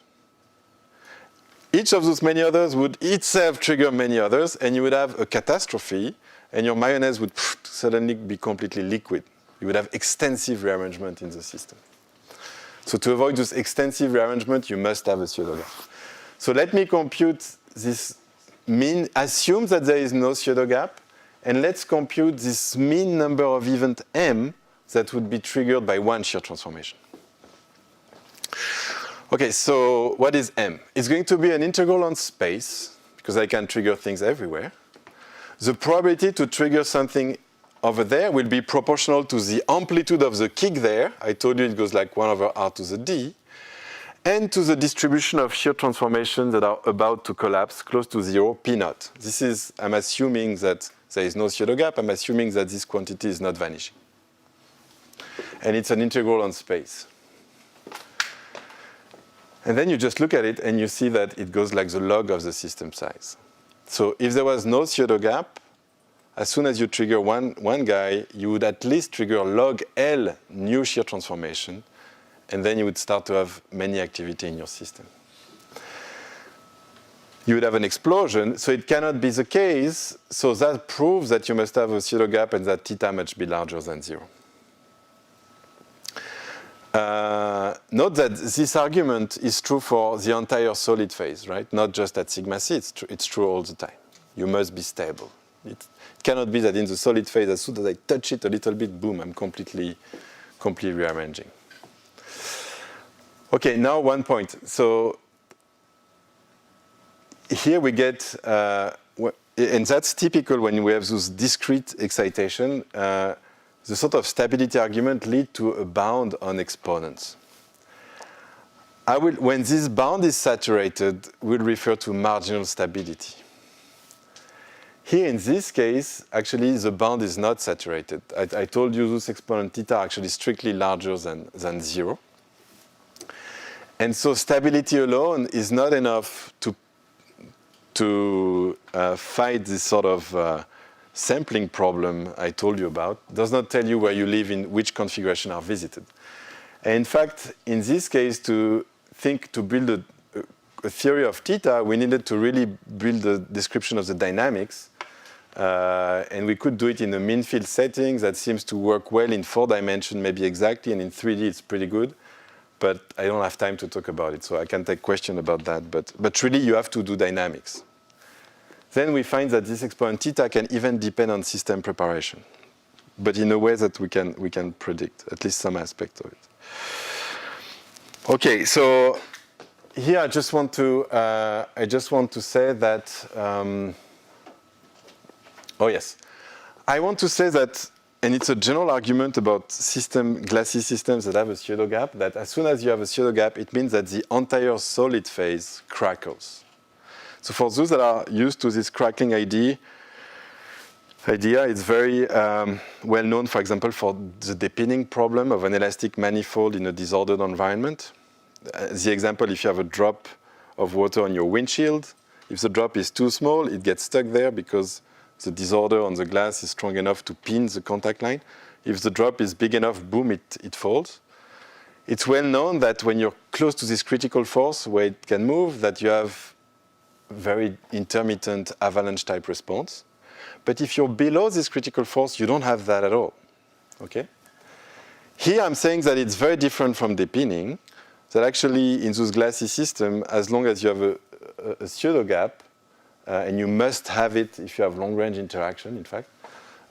Each of those many others would itself trigger many others, and you would have a catastrophe, and your mayonnaise would suddenly be completely liquid. You would have extensive rearrangement in the system. So to avoid this extensive rearrangement, you must have a pseudo gap. So let me compute this mean, assume that there is no pseudo gap, and let's compute this mean number of event m that would be triggered by one shear transformation. Okay, so what is m? It's going to be an integral on space, because I can trigger things everywhere. The probability to trigger something over there will be proportional to the amplitude of the kick there. I told you it goes like 1 over r to the d. And to the distribution of shear transformations that are about to collapse close to 0, p naught. This is, I'm assuming that there is no pseudo gap. I'm assuming that this quantity is not vanishing. And it's an integral on space. And then you just look at it and you see that it goes like the log of the system size. So if there was no pseudo gap, as soon as you trigger one guy, you would at least trigger log L new shear transformation, and then you would start to have many activity in your system. You would have an explosion, so it cannot be the case. So that proves that you must have a pseudo gap and that theta must be larger than 0. Note that this argument is true for the entire solid phase, right? Not just at sigma c, it's true all the time. You must be stable. It cannot be that in the solid phase, as soon as I touch it a little bit, boom, I'm completely rearranging. Okay, now one point. So here we get, and that's typical when we have those discrete excitation, the sort of stability argument lead to a bound on exponents. When this bound is saturated, we'll refer to marginal stability. Here in this case, actually the bound is not saturated. I told you those exponent theta are actually strictly larger than 0. And so stability alone is not enough to fight this sort of sampling problem I told you about. It does not tell you where you live in which configuration are visited. And in fact, in this case, to build a theory of theta, we needed to really build a description of the dynamics. And we could do it in a mean field setting that seems to work well in 4 dimensions, maybe exactly, and in 3D it's pretty good. But I don't have time to talk about it, so I can take question about that. But really, you have to do dynamics. Then we find that this exponent theta can even depend on system preparation, but in a way that we can predict at least some aspect of it. Okay, so here I just want to say that. Oh yes, I want to say that, and it's a general argument about glassy systems that have a pseudo gap. That as soon as you have a pseudo gap, it means that the entire solid phase crackles. So for those that are used to this crackling idea, it's very well known, for example, for the depinning problem of an elastic manifold in a disordered environment. The example, if you have a drop of water on your windshield, if the drop is too small, it gets stuck there because the disorder on the glass is strong enough to pin the contact line. If the drop is big enough, boom, it falls. It's well known that when you're close to this critical force where it can move, that you have very intermittent avalanche type response. But if you're below this critical force, you don't have that at all. Okay? Here I'm saying that it's very different from depinning, that actually in those glassy systems, as long as you have a pseudo gap, and you must have it if you have long range interaction, in fact,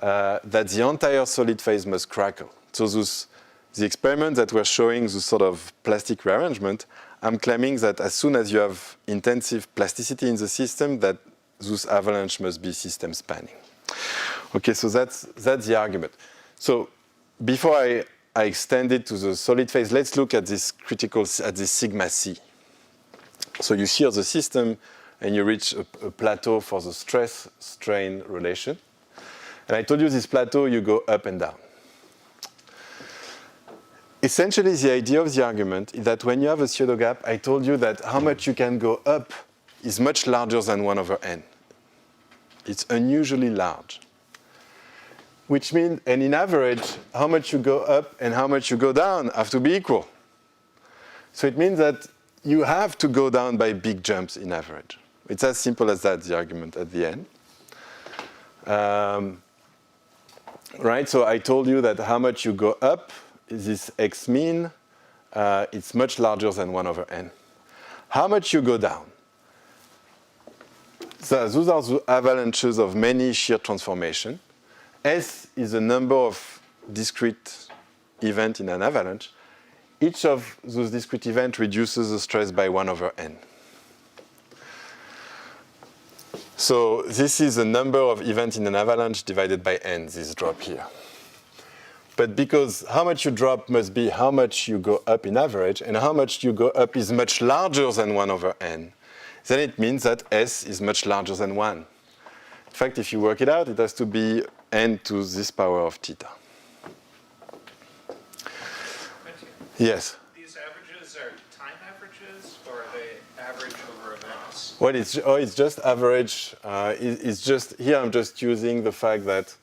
that the entire solid phase must crackle. So the experiments that were showing this sort of plastic rearrangement, I'm claiming that as soon as you have intensive plasticity in the system, that this avalanche must be system spanning. Okay, so that's the argument. So before I extend it to the solid phase, let's look at this sigma c. So you shear the system, and you reach a plateau for the stress-strain relation. And I told you this plateau, you go up and down. Essentially, the idea of the argument is that when you have a pseudo gap, I told you that how much you can go up is much larger than 1 over n. It's unusually large. Which means, and in average, how much you go up and how much you go down have to be equal. So it means that you have to go down by big jumps in average. It's as simple as that, the argument at the end. Right, so I told you that how much you go up, this x mean, it's much larger than 1 over n. How much you go down? So those are the avalanches of many shear transformations. S is the number of discrete events in an avalanche. Each of those discrete events reduces the stress by 1 over n. So this is the number of events in an avalanche divided by n, this drop here. But because how much you drop must be how much you go up in average, and how much you go up is much larger than 1 over n, then it means that S is much larger than 1. In fact, if you work it out, it has to be n to this power of theta. Yes? These averages are time averages, or are they average over events? Well, it's just average. It's just, here I'm just using the fact that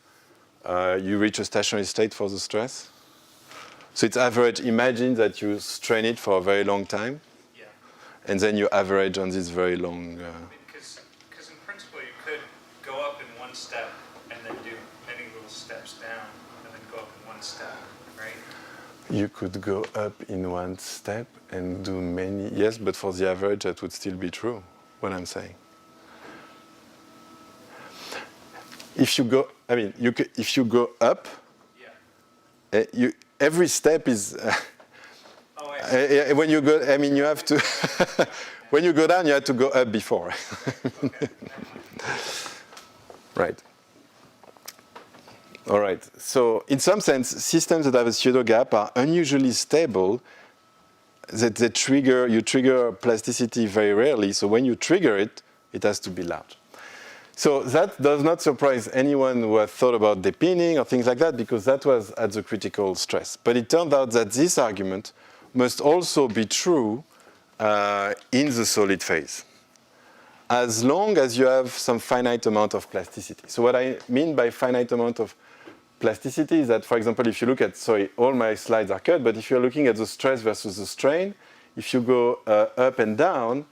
you reach a stationary state for the stress. So it's average. Imagine that you strain it for a very long time, Yeah. and then you average on this very long. Because in principle you could go up in one step and then do many little steps down and then go up in one step, right? You could go up in one step and do many. Yes, but for the average, that would still be true, what I'm saying. If you go, I mean, if you go up, Yeah. Every step is. Oh, I see. When you go, I mean, you have to. When you go down, you have to go up before. Okay. Right. All right. So, in some sense, systems that have a pseudo gap are unusually stable. That they you trigger plasticity very rarely. So when you trigger it, it has to be large. So that does not surprise anyone who has thought about depinning or things like that, because that was at the critical stress. But it turned out that this argument must also be true in the solid phase, as long as you have some finite amount of plasticity. So what I mean by finite amount of plasticity is that, for example, if you look at, sorry, all my slides are cut, but if you're looking at the stress versus the strain, if you go up and down,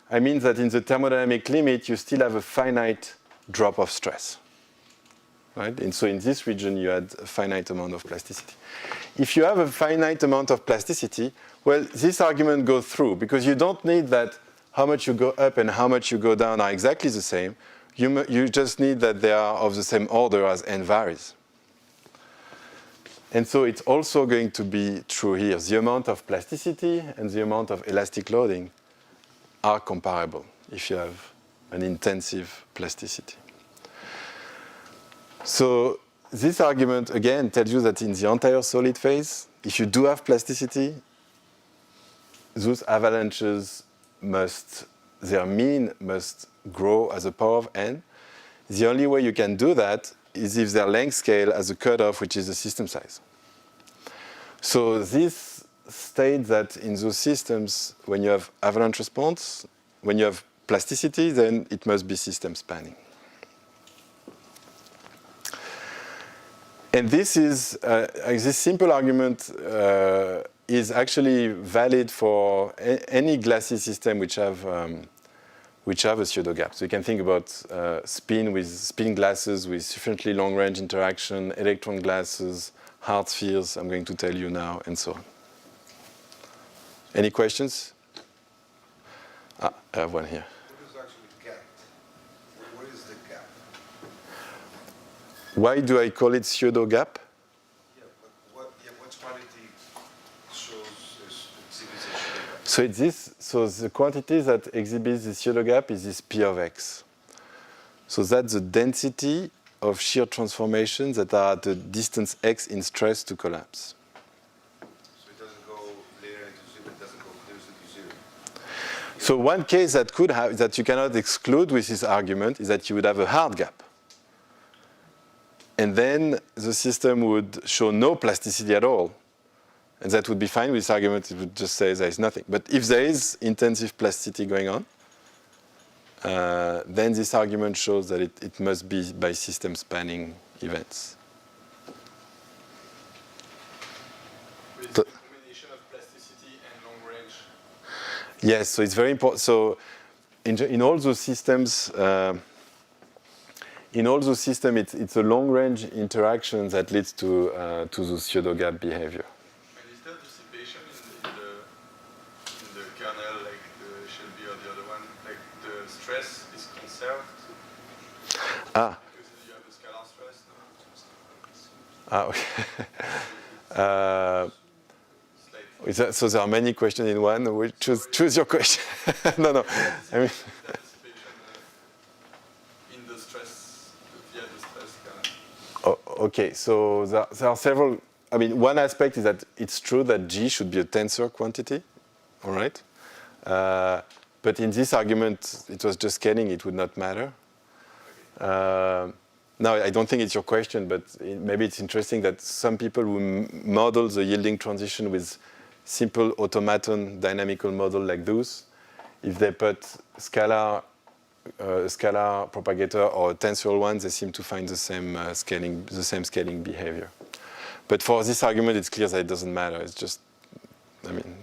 I mean that in the thermodynamic limit, you still have a finite drop of stress, right? And so in this region, you had a finite amount of plasticity. If you have a finite amount of plasticity, well, this argument goes through, because you don't need that how much you go up and how much you go down are exactly the same. You just need that they are of the same order as n varies. And so it's also going to be true here. The amount of plasticity and the amount of elastic loading are comparable if you have an intensive plasticity. So this argument, again, tells you that in the entire solid phase, if you do have plasticity, those avalanches their mean must grow as a power of n. The only way you can do that is if their length scale has a cutoff, which is the system size. So this states that in those systems, when you have avalanche response, when you have plasticity, then it must be system spanning. And this is this simple argument is actually valid for any glassy system which have a pseudo gap. So you can think about spin glasses with sufficiently long range interaction, electron glasses, hard spheres, I'm going to tell you now, and so on. Any questions? I have one here. What is actually gap? What is the gap? Why do I call it pseudo gap? Yeah, but what quantity shows exhibits a pseudo gap? So it's this. So the quantity that exhibits the pseudo gap is this P of x. So that's the density of shear transformations that are at the distance x in stress to collapse. So it doesn't go linear into zero, it doesn't go close to zero. So one case that could have, that you cannot exclude with this argument, is that you would have a hard gap. and then the system would show no plasticity at all. And that would be fine with this argument. It would just say there is nothing. But if there is intensive plasticity going on, then this argument shows that it must be by system spanning events. It's a combination of plasticity and long range. Yes, so it's very important. So in all those systems, it's a long-range interaction that leads to the pseudo-gap behavior. And is there dissipation in the kernel, like the Shelby or the other one? Like the stress is conserved? Ah. Because you have a scalar stress? Okay. So there are many questions in one. Choose your question. No. I mean. Okay, so there are several. I mean, one aspect is that it's true that G should be a tensor quantity, all right? But in this argument, it was just scaling, it would not matter. Now, I don't think it's your question, but maybe it's interesting that some people who model the yielding transition with simple automaton dynamical model like those, if they put scalar propagator or a tensorial one, they seem to find the same scaling behavior. But for this argument, it's clear that it doesn't matter. It's just, I mean,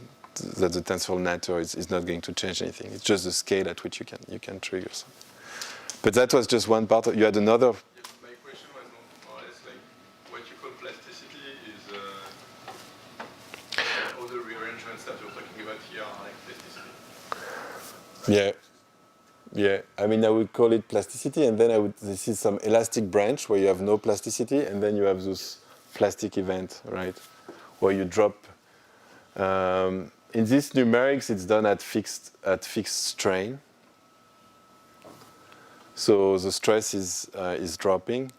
that the tensorial nature is not going to change anything. It's just the scale at which you can trigger something. But that was just one part. You had another. Yeah, my question was more or less like what you call plasticity is all the rearrangements that you're talking about here are like plasticity. Yeah, I mean, I would call it plasticity, and then this is some elastic branch where you have no plasticity, and then you have this plastic event, right, where you drop. In this numerics, it's done at fixed strain. So the stress is dropping.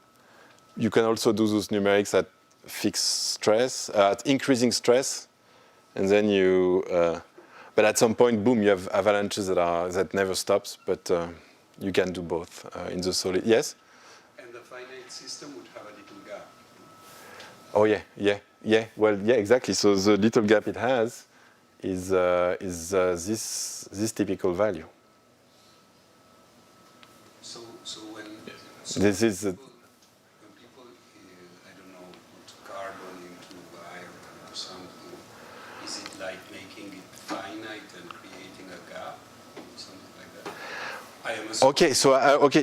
You can also do those numerics at fixed stress, at increasing stress, and then but at some point, boom, you have avalanches that never stops. But you can do both in the solid. Yes. And the finite system would have a little gap. Oh yeah. Well, yeah, exactly. So the little gap it has is this typical value. So when This is. when people I don't know, put carbon into iron or something, is it like making it finite and creating a gap, something like that? I am Okay,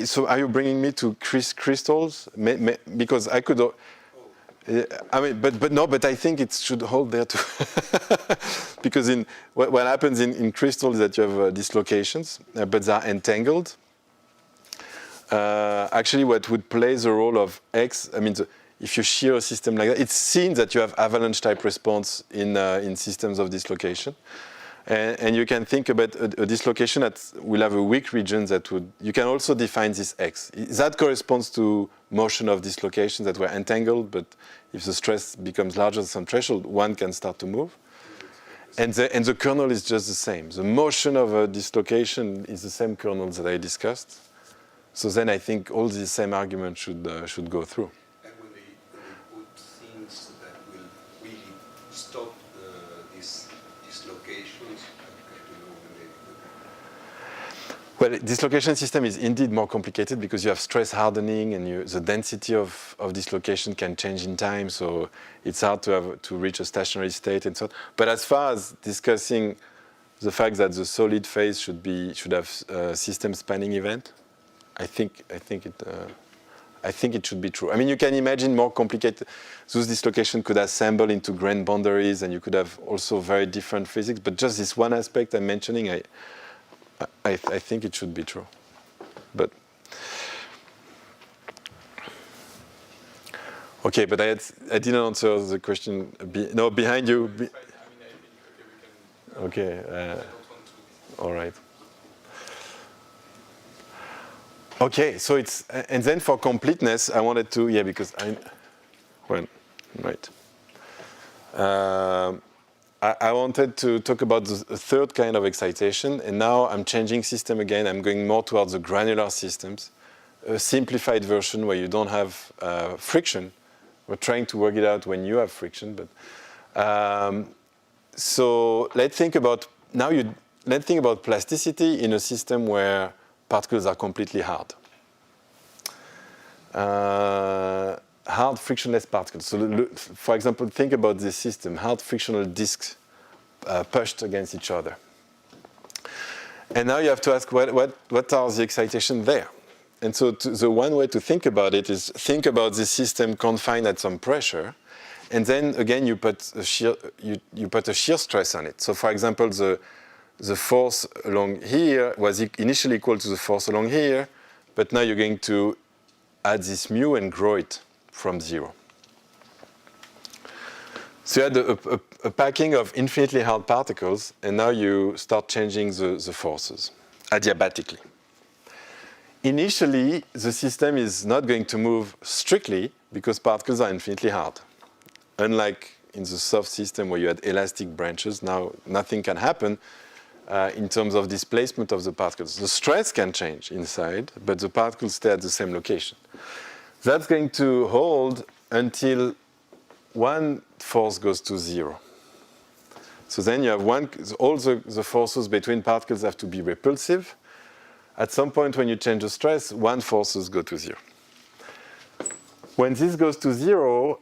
so are you bringing me to crystals? Because I could. I mean, but I think it should hold there too. Because what happens in crystals is that you have dislocations, but they are entangled. Actually, what would play the role of X, I mean, if you shear a system like that, it's seen that you have avalanche type response in systems of dislocation. And you can think about a dislocation that will have a weak region that you can also define this X. That corresponds to motion of dislocations that were entangled, but if the stress becomes larger than some threshold, one can start to move. And the kernel is just the same. The motion of a dislocation is the same kernel that I discussed. So then I think all these same arguments should go through. And when they put things that will really stop these dislocations, I don't know when they. Well, dislocation system is indeed more complicated because you have stress hardening and the density of dislocation can change in time, so it's hard to reach a stationary state and so on. But as far as discussing the fact that the solid phase should have a system spanning event, I think it should be true. I mean, you can imagine more complicated. Those dislocations could assemble into grain boundaries, and you could have also very different physics. But just this one aspect I'm mentioning, I think it should be true. But okay, but I didn't answer the question. Behind you. Okay. All right. Okay, so and then for completeness, I wanted to, because right. I wanted to talk about the third kind of excitation, and now I'm changing system again. I'm going more towards the granular systems, a simplified version where you don't have friction. We're trying to work it out when you have friction, but so let's think about plasticity in a system where particles are completely hard. Hard frictionless particles. So, for example, think about this system: hard frictional disks pushed against each other. And now you have to ask, what are the excitation there? And so the one way to think about it is think about the system confined at some pressure, and then again you put a shear stress on it. So for example, the force along here was initially equal to the force along here, but now you're going to add this mu and grow it from 0. So you had a packing of infinitely hard particles, and now you start changing the forces adiabatically. Initially, the system is not going to move strictly because particles are infinitely hard. Unlike in the soft system where you had elastic branches, now nothing can happen in terms of displacement of the particles. The stress can change inside, but the particles stay at the same location. That's going to hold until one force goes to 0. So then you have all the forces between particles have to be repulsive. At some point when you change the stress, one forces go to 0. When this goes to 0,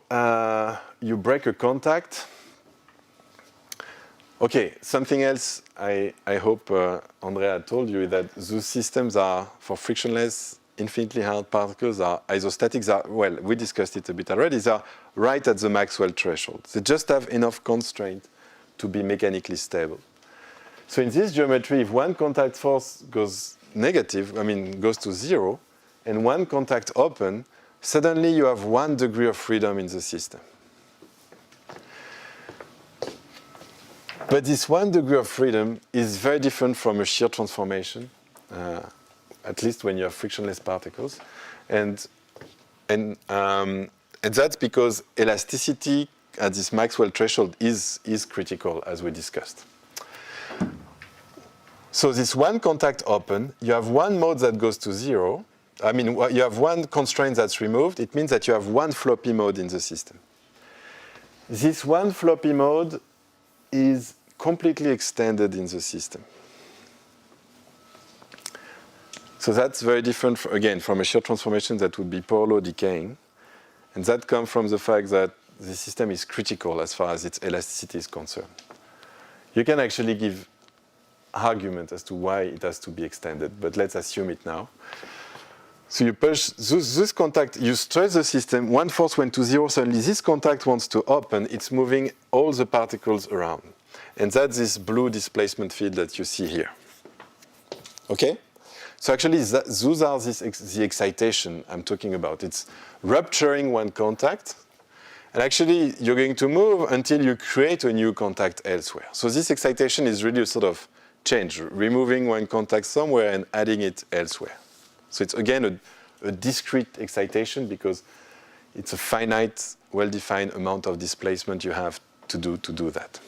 you break a contact. Okay, something else I hope Andrea told you is that those systems are, for frictionless, infinitely hard particles, are isostatics. Well, we discussed it a bit already. They are right at the Maxwell threshold. They just have enough constraint to be mechanically stable. So in this geometry, if one contact force goes goes to 0, and one contact open, suddenly you have 1 degree of freedom in the system. But this 1 degree of freedom is very different from a shear transformation, at least when you have frictionless particles. And that's because elasticity at this Maxwell threshold is critical, as we discussed. So this one contact open, you have one mode that goes to 0. You have one constraint that's removed. It means that you have one floppy mode in the system. This one floppy mode is completely extended in the system. So that's very different, again, from a shear transformation that would be polar law decaying. And that comes from the fact that the system is critical as far as its elasticity is concerned. You can actually give argument as to why it has to be extended, but let's assume it now. So you push this contact, you stress the system, one force went to 0, suddenly this contact wants to open, it's moving all the particles around. And that's this blue displacement field that you see here. Okay? So actually, those are the excitation I'm talking about. It's rupturing one contact, and actually, you're going to move until you create a new contact elsewhere. So this excitation is really a sort of change, removing one contact somewhere and adding it elsewhere. So it's, again, a discrete excitation because it's a finite, well-defined amount of displacement you have to do that.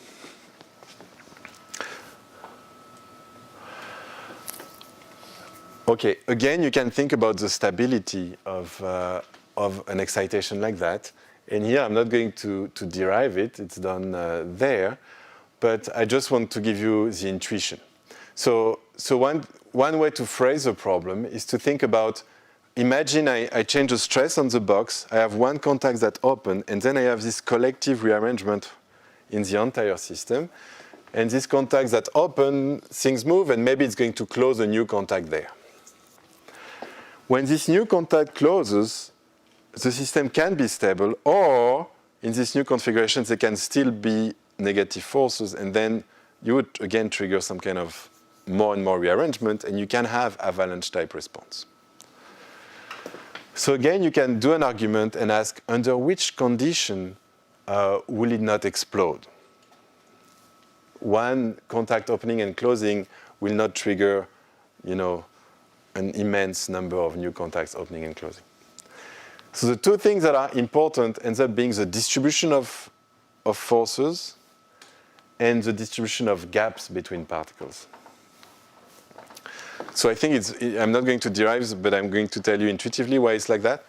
Okay, again, you can think about the stability of an excitation like that. And here, I'm not going to derive it. It's done there. But I just want to give you the intuition. So one way to phrase the problem is to think about, imagine I change the stress on the box. I have one contact that open, and then I have this collective rearrangement in the entire system. And this contact that open, things move, and maybe it's going to close a new contact there. When this new contact closes, the system can be stable, or in this new configuration, there can still be negative forces, and then you would again trigger some kind of more and more rearrangement, and you can have avalanche type response. So again, you can do an argument and ask, under which condition will it not explode? One contact opening and closing will not trigger, an immense number of new contacts opening and closing. So the two things that are important ends up being the distribution of forces and the distribution of gaps between particles. So I think I'm not going to derive, but I'm going to tell you intuitively why it's like that.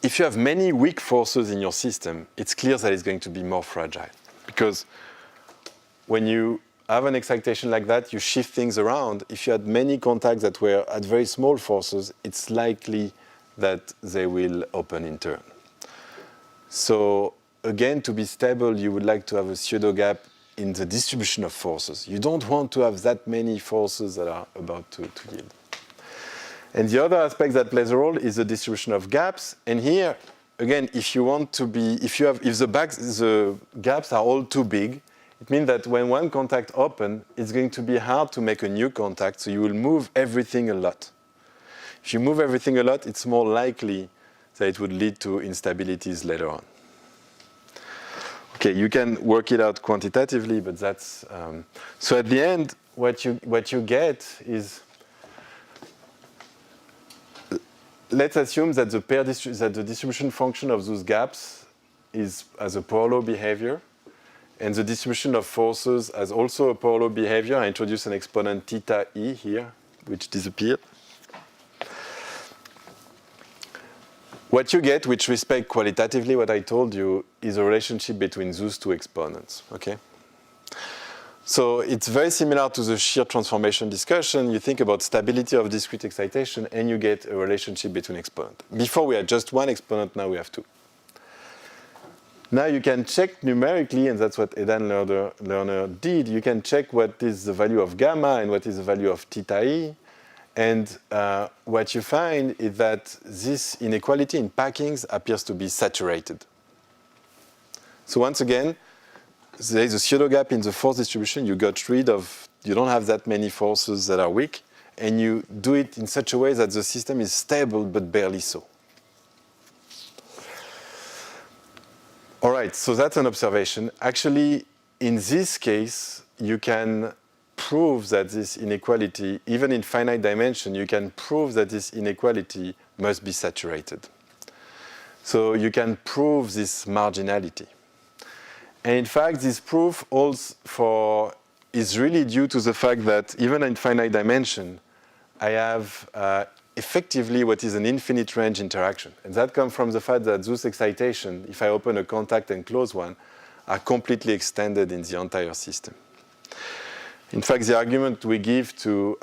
If you have many weak forces in your system, it's clear that it's going to be more fragile. Because when you have an excitation like that, you shift things around. If you had many contacts that were at very small forces, it's likely that they will open in turn. So again, to be stable, you would like to have a pseudo gap in the distribution of forces. You don't want to have that many forces that are about to yield. And the other aspect that plays a role is the distribution of gaps. And here, again, if the gaps are all too big, it means that when one contact opens, it's going to be hard to make a new contact, so you will move everything a lot. If you move everything a lot, it's more likely that it would lead to instabilities later on. Okay, you can work it out quantitatively, but that's... so at the end, what you get is... Let's assume that the distribution function of those gaps has a power law behavior, and the distribution of forces has also a power law behavior. I introduce an exponent theta e here, which disappeared. What you get, with respect qualitatively what I told you, is a relationship between those two exponents. Okay? So it's very similar to the shear transformation discussion. You think about stability of discrete excitation, and you get a relationship between exponents. Before we had just one exponent, now we have two. Now you can check numerically, and that's what Edan Lerner did. You can check what is the value of gamma and what is the value of theta e. And what you find is that this inequality in packings appears to be saturated. So once again, there is a pseudo gap in the force distribution. You don't have that many forces that are weak, and you do it in such a way that the system is stable, but barely so. All right, so that's an observation. Actually, in this case, you can prove that this inequality, even in finite dimension, you can prove that this inequality must be saturated. So you can prove this marginality. And in fact, this proof is really due to the fact that even in finite dimension, I have effectively what is an infinite range interaction. And that comes from the fact that those excitations, if I open a contact and close one, are completely extended in the entire system. In fact, the argument we give to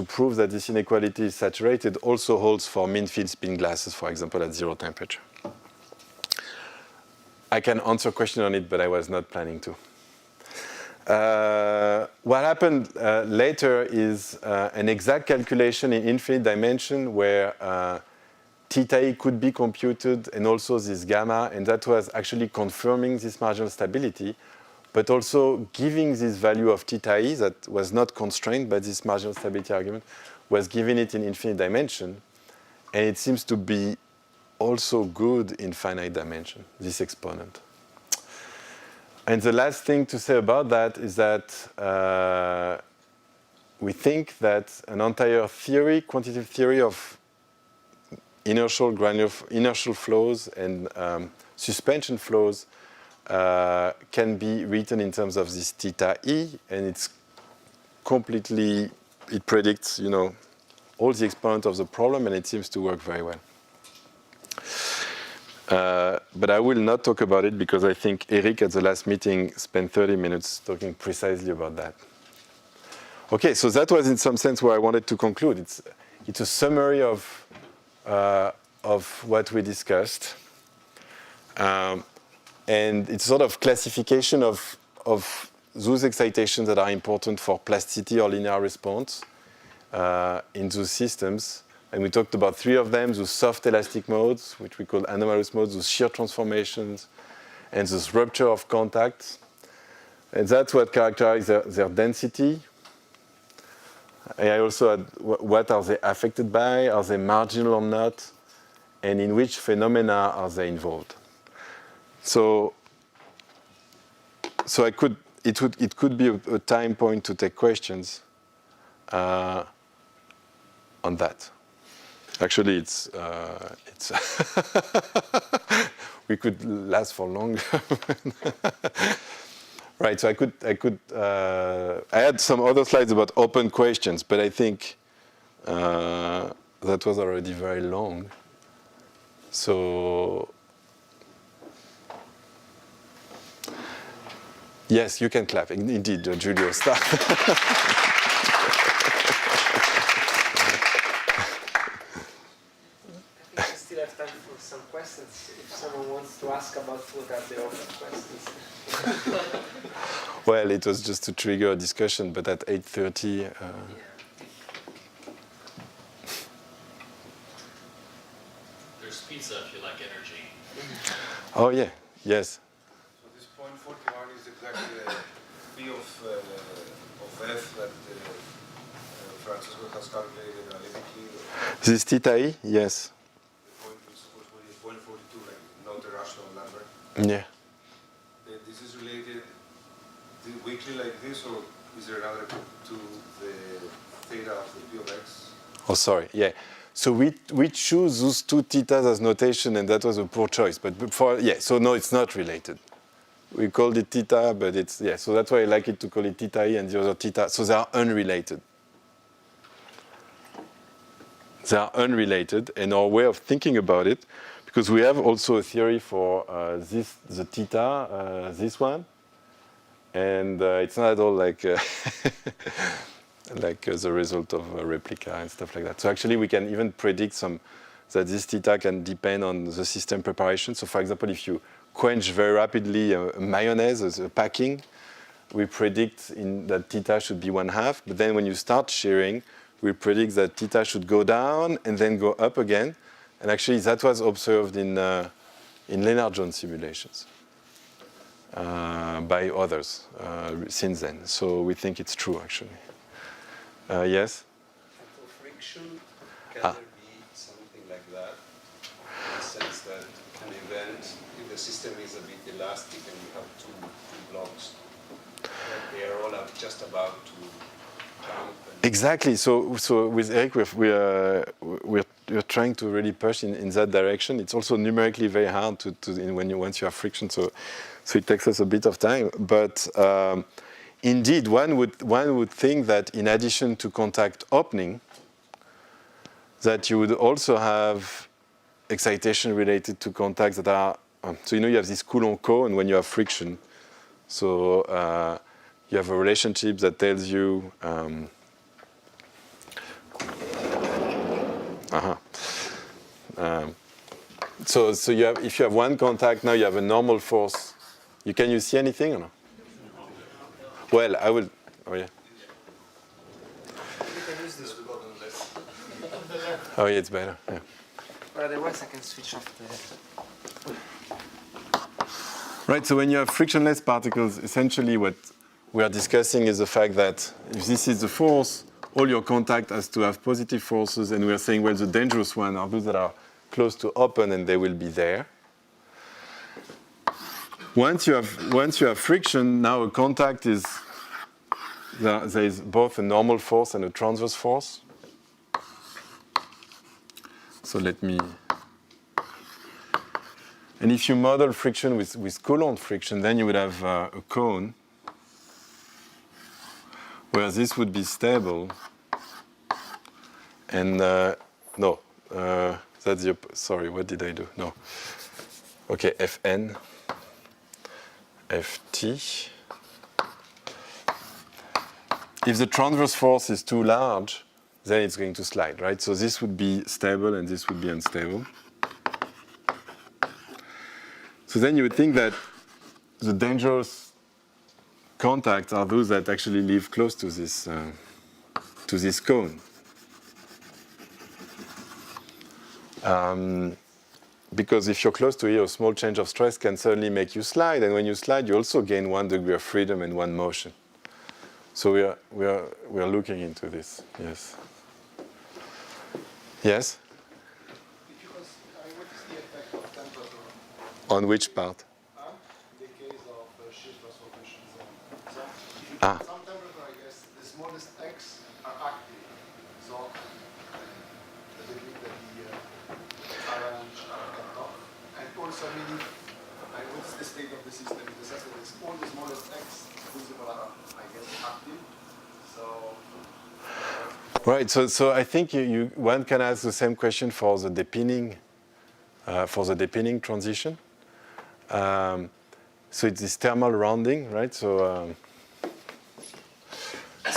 prove that this inequality is saturated also holds for mean field spin glasses, for example, at 0 temperature. I can answer a question on it, but I was not planning to. What happened later is an exact calculation in infinite dimension where theta e could be computed and also this gamma, and that was actually confirming this marginal stability, but also giving this value of theta e that was not constrained by this marginal stability argument, was giving it in infinite dimension, and it seems to be also good in finite dimension, this exponent. And the last thing to say about that is that we think that an entire theory, quantitative theory of inertial flows and suspension flows can be written in terms of this theta e, and it predicts, all the exponents of the problem, and it seems to work very well. But I will not talk about it because I think Eric at the last meeting spent 30 minutes talking precisely about that. Okay, so that was in some sense where I wanted to conclude. It's a summary of what we discussed. And it's sort of classification of those excitations that are important for plasticity or linear response in those systems. And we talked about 3 of them, those soft elastic modes, which we call anomalous modes, those shear transformations, and those rupture of contacts. And that's what characterizes their density. And I also had what are they affected by, are they marginal or not, and in which phenomena are they involved. So it could be a time point to take questions on that. Actually, it's we could last for longer. Right, so I had some other slides about open questions, but I think that was already very long. So, yes, you can clap. Indeed, Giulio, start. I think we still have time for some questions. If someone wants to ask about what are the open questions. Well, it was just to trigger a discussion, but at 8:30. There's pizza if you like energy. Oh, yeah, yes. So this point 41 is exactly the P of F that Francisco has calculated analytically. This theta I, yes. The point is supposed to be point 42, like not a rational number. Yeah. This is related weekly like this, or is there another to the theta of the P of X? Oh, sorry, yeah. So we choose those two thetas as notation, and that was a poor choice. But before, yeah, so no, it's not related. We called it theta, but it's, yeah, so that's why I like it to call it theta I and the other theta. So they are unrelated. They are unrelated, and our way of thinking about it, because we have also a theory for the theta, this one, and it's not at all like like the result of a replica and stuff like that. So actually, we can even predict that this theta can depend on the system preparation. So for example, if you quench very rapidly a mayonnaise as a packing, we predict that theta should be 1/2. But then when you start shearing, we predict that theta should go down and then go up again. And actually, that was observed in Lennard-Jones simulations by others since then. So we think it's true, actually. Yes? For friction, can there be something like that? In the sense that an event, if the system is a bit elastic and you have two blocks, that they are all just about to jump. Exactly. So with Eric, we're trying to really push in that direction. It's also numerically very hard once you have friction. So it takes us a bit of time. But indeed, one would think that in addition to contact opening, that you would also have excitation related to contacts that are. So you have this Coulomb cone when you have friction. So you have a relationship that tells you. So you have, if you have one contact, now you have a normal force. Can you see anything or no? Well, I will. Oh yeah. You can use this button less. Oh yeah, it's better. Yeah. Or otherwise, I can switch off the. Right. So when you have frictionless particles, essentially what we are discussing is the fact that if this is the force, all your contact has to have positive forces, and we are saying, well, the dangerous ones are those that are close to open, and they will be there. Once you have friction, now a contact is there is both a normal force and a transverse force. So let me. And if you model friction with Coulomb friction, then you would have a cone where this would be stable. And no, that's the, sorry, what did I do? No. Okay, Fn, Ft. If the transverse force is too large, then it's going to slide, right? So this would be stable and this would be unstable. So then you would think that the dangerous contacts are those that actually live close to this cone. Because if you're close to here, a small change of stress can certainly make you slide, and when you slide, you also gain 1 degree of freedom and 1 motion. So we are looking into this. Yes. Yes. Because what is the effect of temperature? On which part? In the case of shift transformations. So Ah. some temperature, I guess, the smallest x are active. So the degree that the orange are cut off. And also, I mean, And what's the state of the system in the sense that it's all the smallest x visible are, I guess, active. So. Right. So I think one can ask the same question for the depinning transition. So it's this thermal rounding, right? So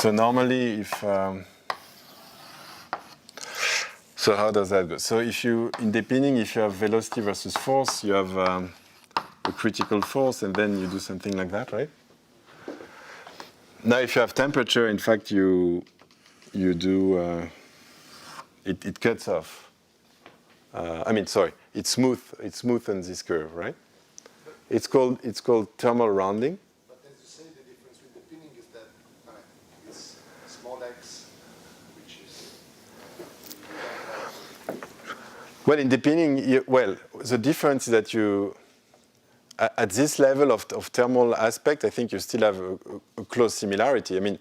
normally if so how does that go? So if you in depinning, if you have velocity versus force, you have a critical force, and then you do something like that, right? Now, if you have temperature, in fact, you do it cuts off. It smoothens this curve, right? It's called thermal rounding. But as you say, the difference with the pinning is that it's small x, which is. Well, in the pinning, the difference is that you, at this level of thermal aspect, I think you still have a close similarity. I mean,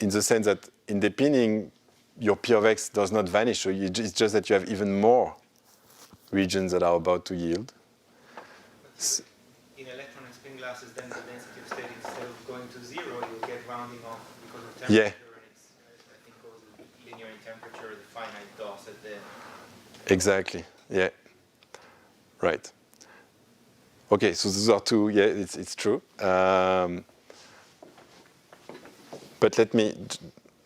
in the sense that in the pinning, your P of x does not vanish. So it's just that you have even more regions that are about to yield. In electron and spin glasses, then the density of state, instead of going to zero, you'll get rounding off because of temperature. Yeah. And it's, I think, goes linear in temperature, the finite dose at the. Exactly. Yeah. Right. Okay. So those are two. Yeah, it's true. But let me.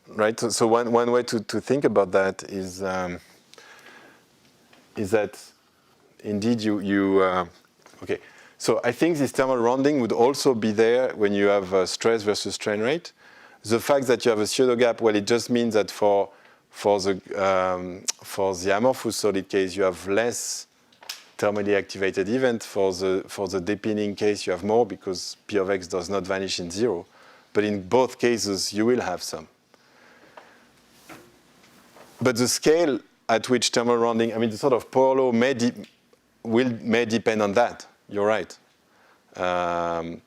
Right. So one way to think about that is that indeed you okay. So I think this thermal rounding would also be there when you have stress versus strain rate. The fact that you have a pseudo gap, well, it just means that for the amorphous solid case, you have less thermally activated event. For the depinning case, you have more because P of x does not vanish in zero. But in both cases, you will have some. But the scale at which thermal rounding, I mean, the sort of Power law may depend on that. You're right. But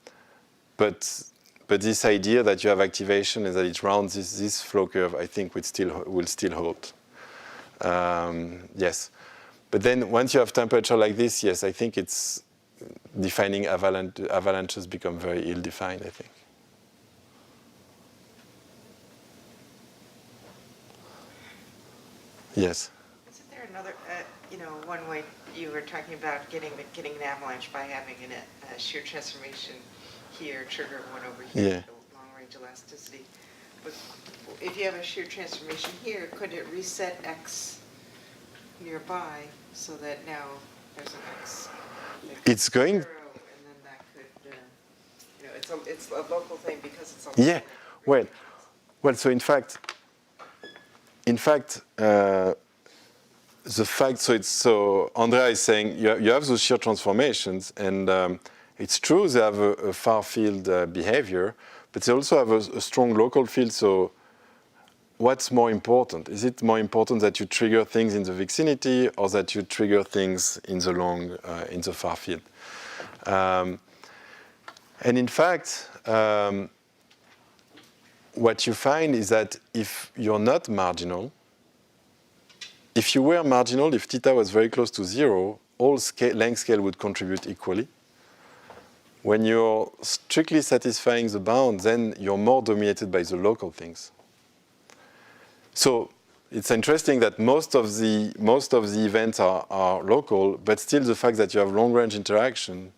this idea that you have activation and that it rounds this flow curve, I think will still hold. Yes. But then once you have temperature like this, yes, I think it's defining avalanches become very ill-defined, I think. Yes. Isn't there another, one way you were talking about getting an avalanche by having a shear transformation here, trigger one over here, Yeah. long-range elasticity. But if you have a shear transformation here, could it reset X nearby so that now there's an X? It's going. Zero, and then that could, it's a local thing because it's a Yeah. Well. So in fact. The fact, so Andrea is saying you have those shear transformations, and it's true they have a far field behavior, but they also have a strong local field. So what's more important? Is it more important that you trigger things in the vicinity or that you trigger things in the far field? And in fact, what you find is that if you're not marginal, if you were marginal, if theta was very close to zero, all length scale would contribute equally. When you're strictly satisfying the bound, then you're more dominated by the local things. So it's interesting that most of the events are local, but still the fact that you have long-range interaction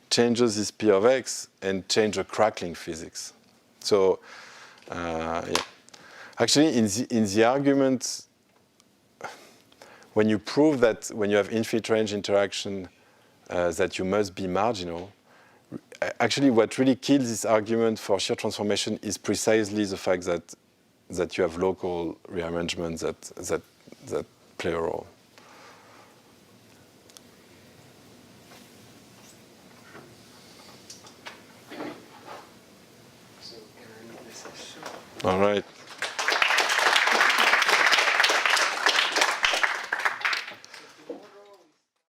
changes this P of x and change the crackling physics. So, yeah. Actually, in the argument, when you prove that when you have infinite range interaction, that you must be marginal, actually what really kills this argument for shear transformation is precisely the fact that you have local rearrangements that play a role. All right.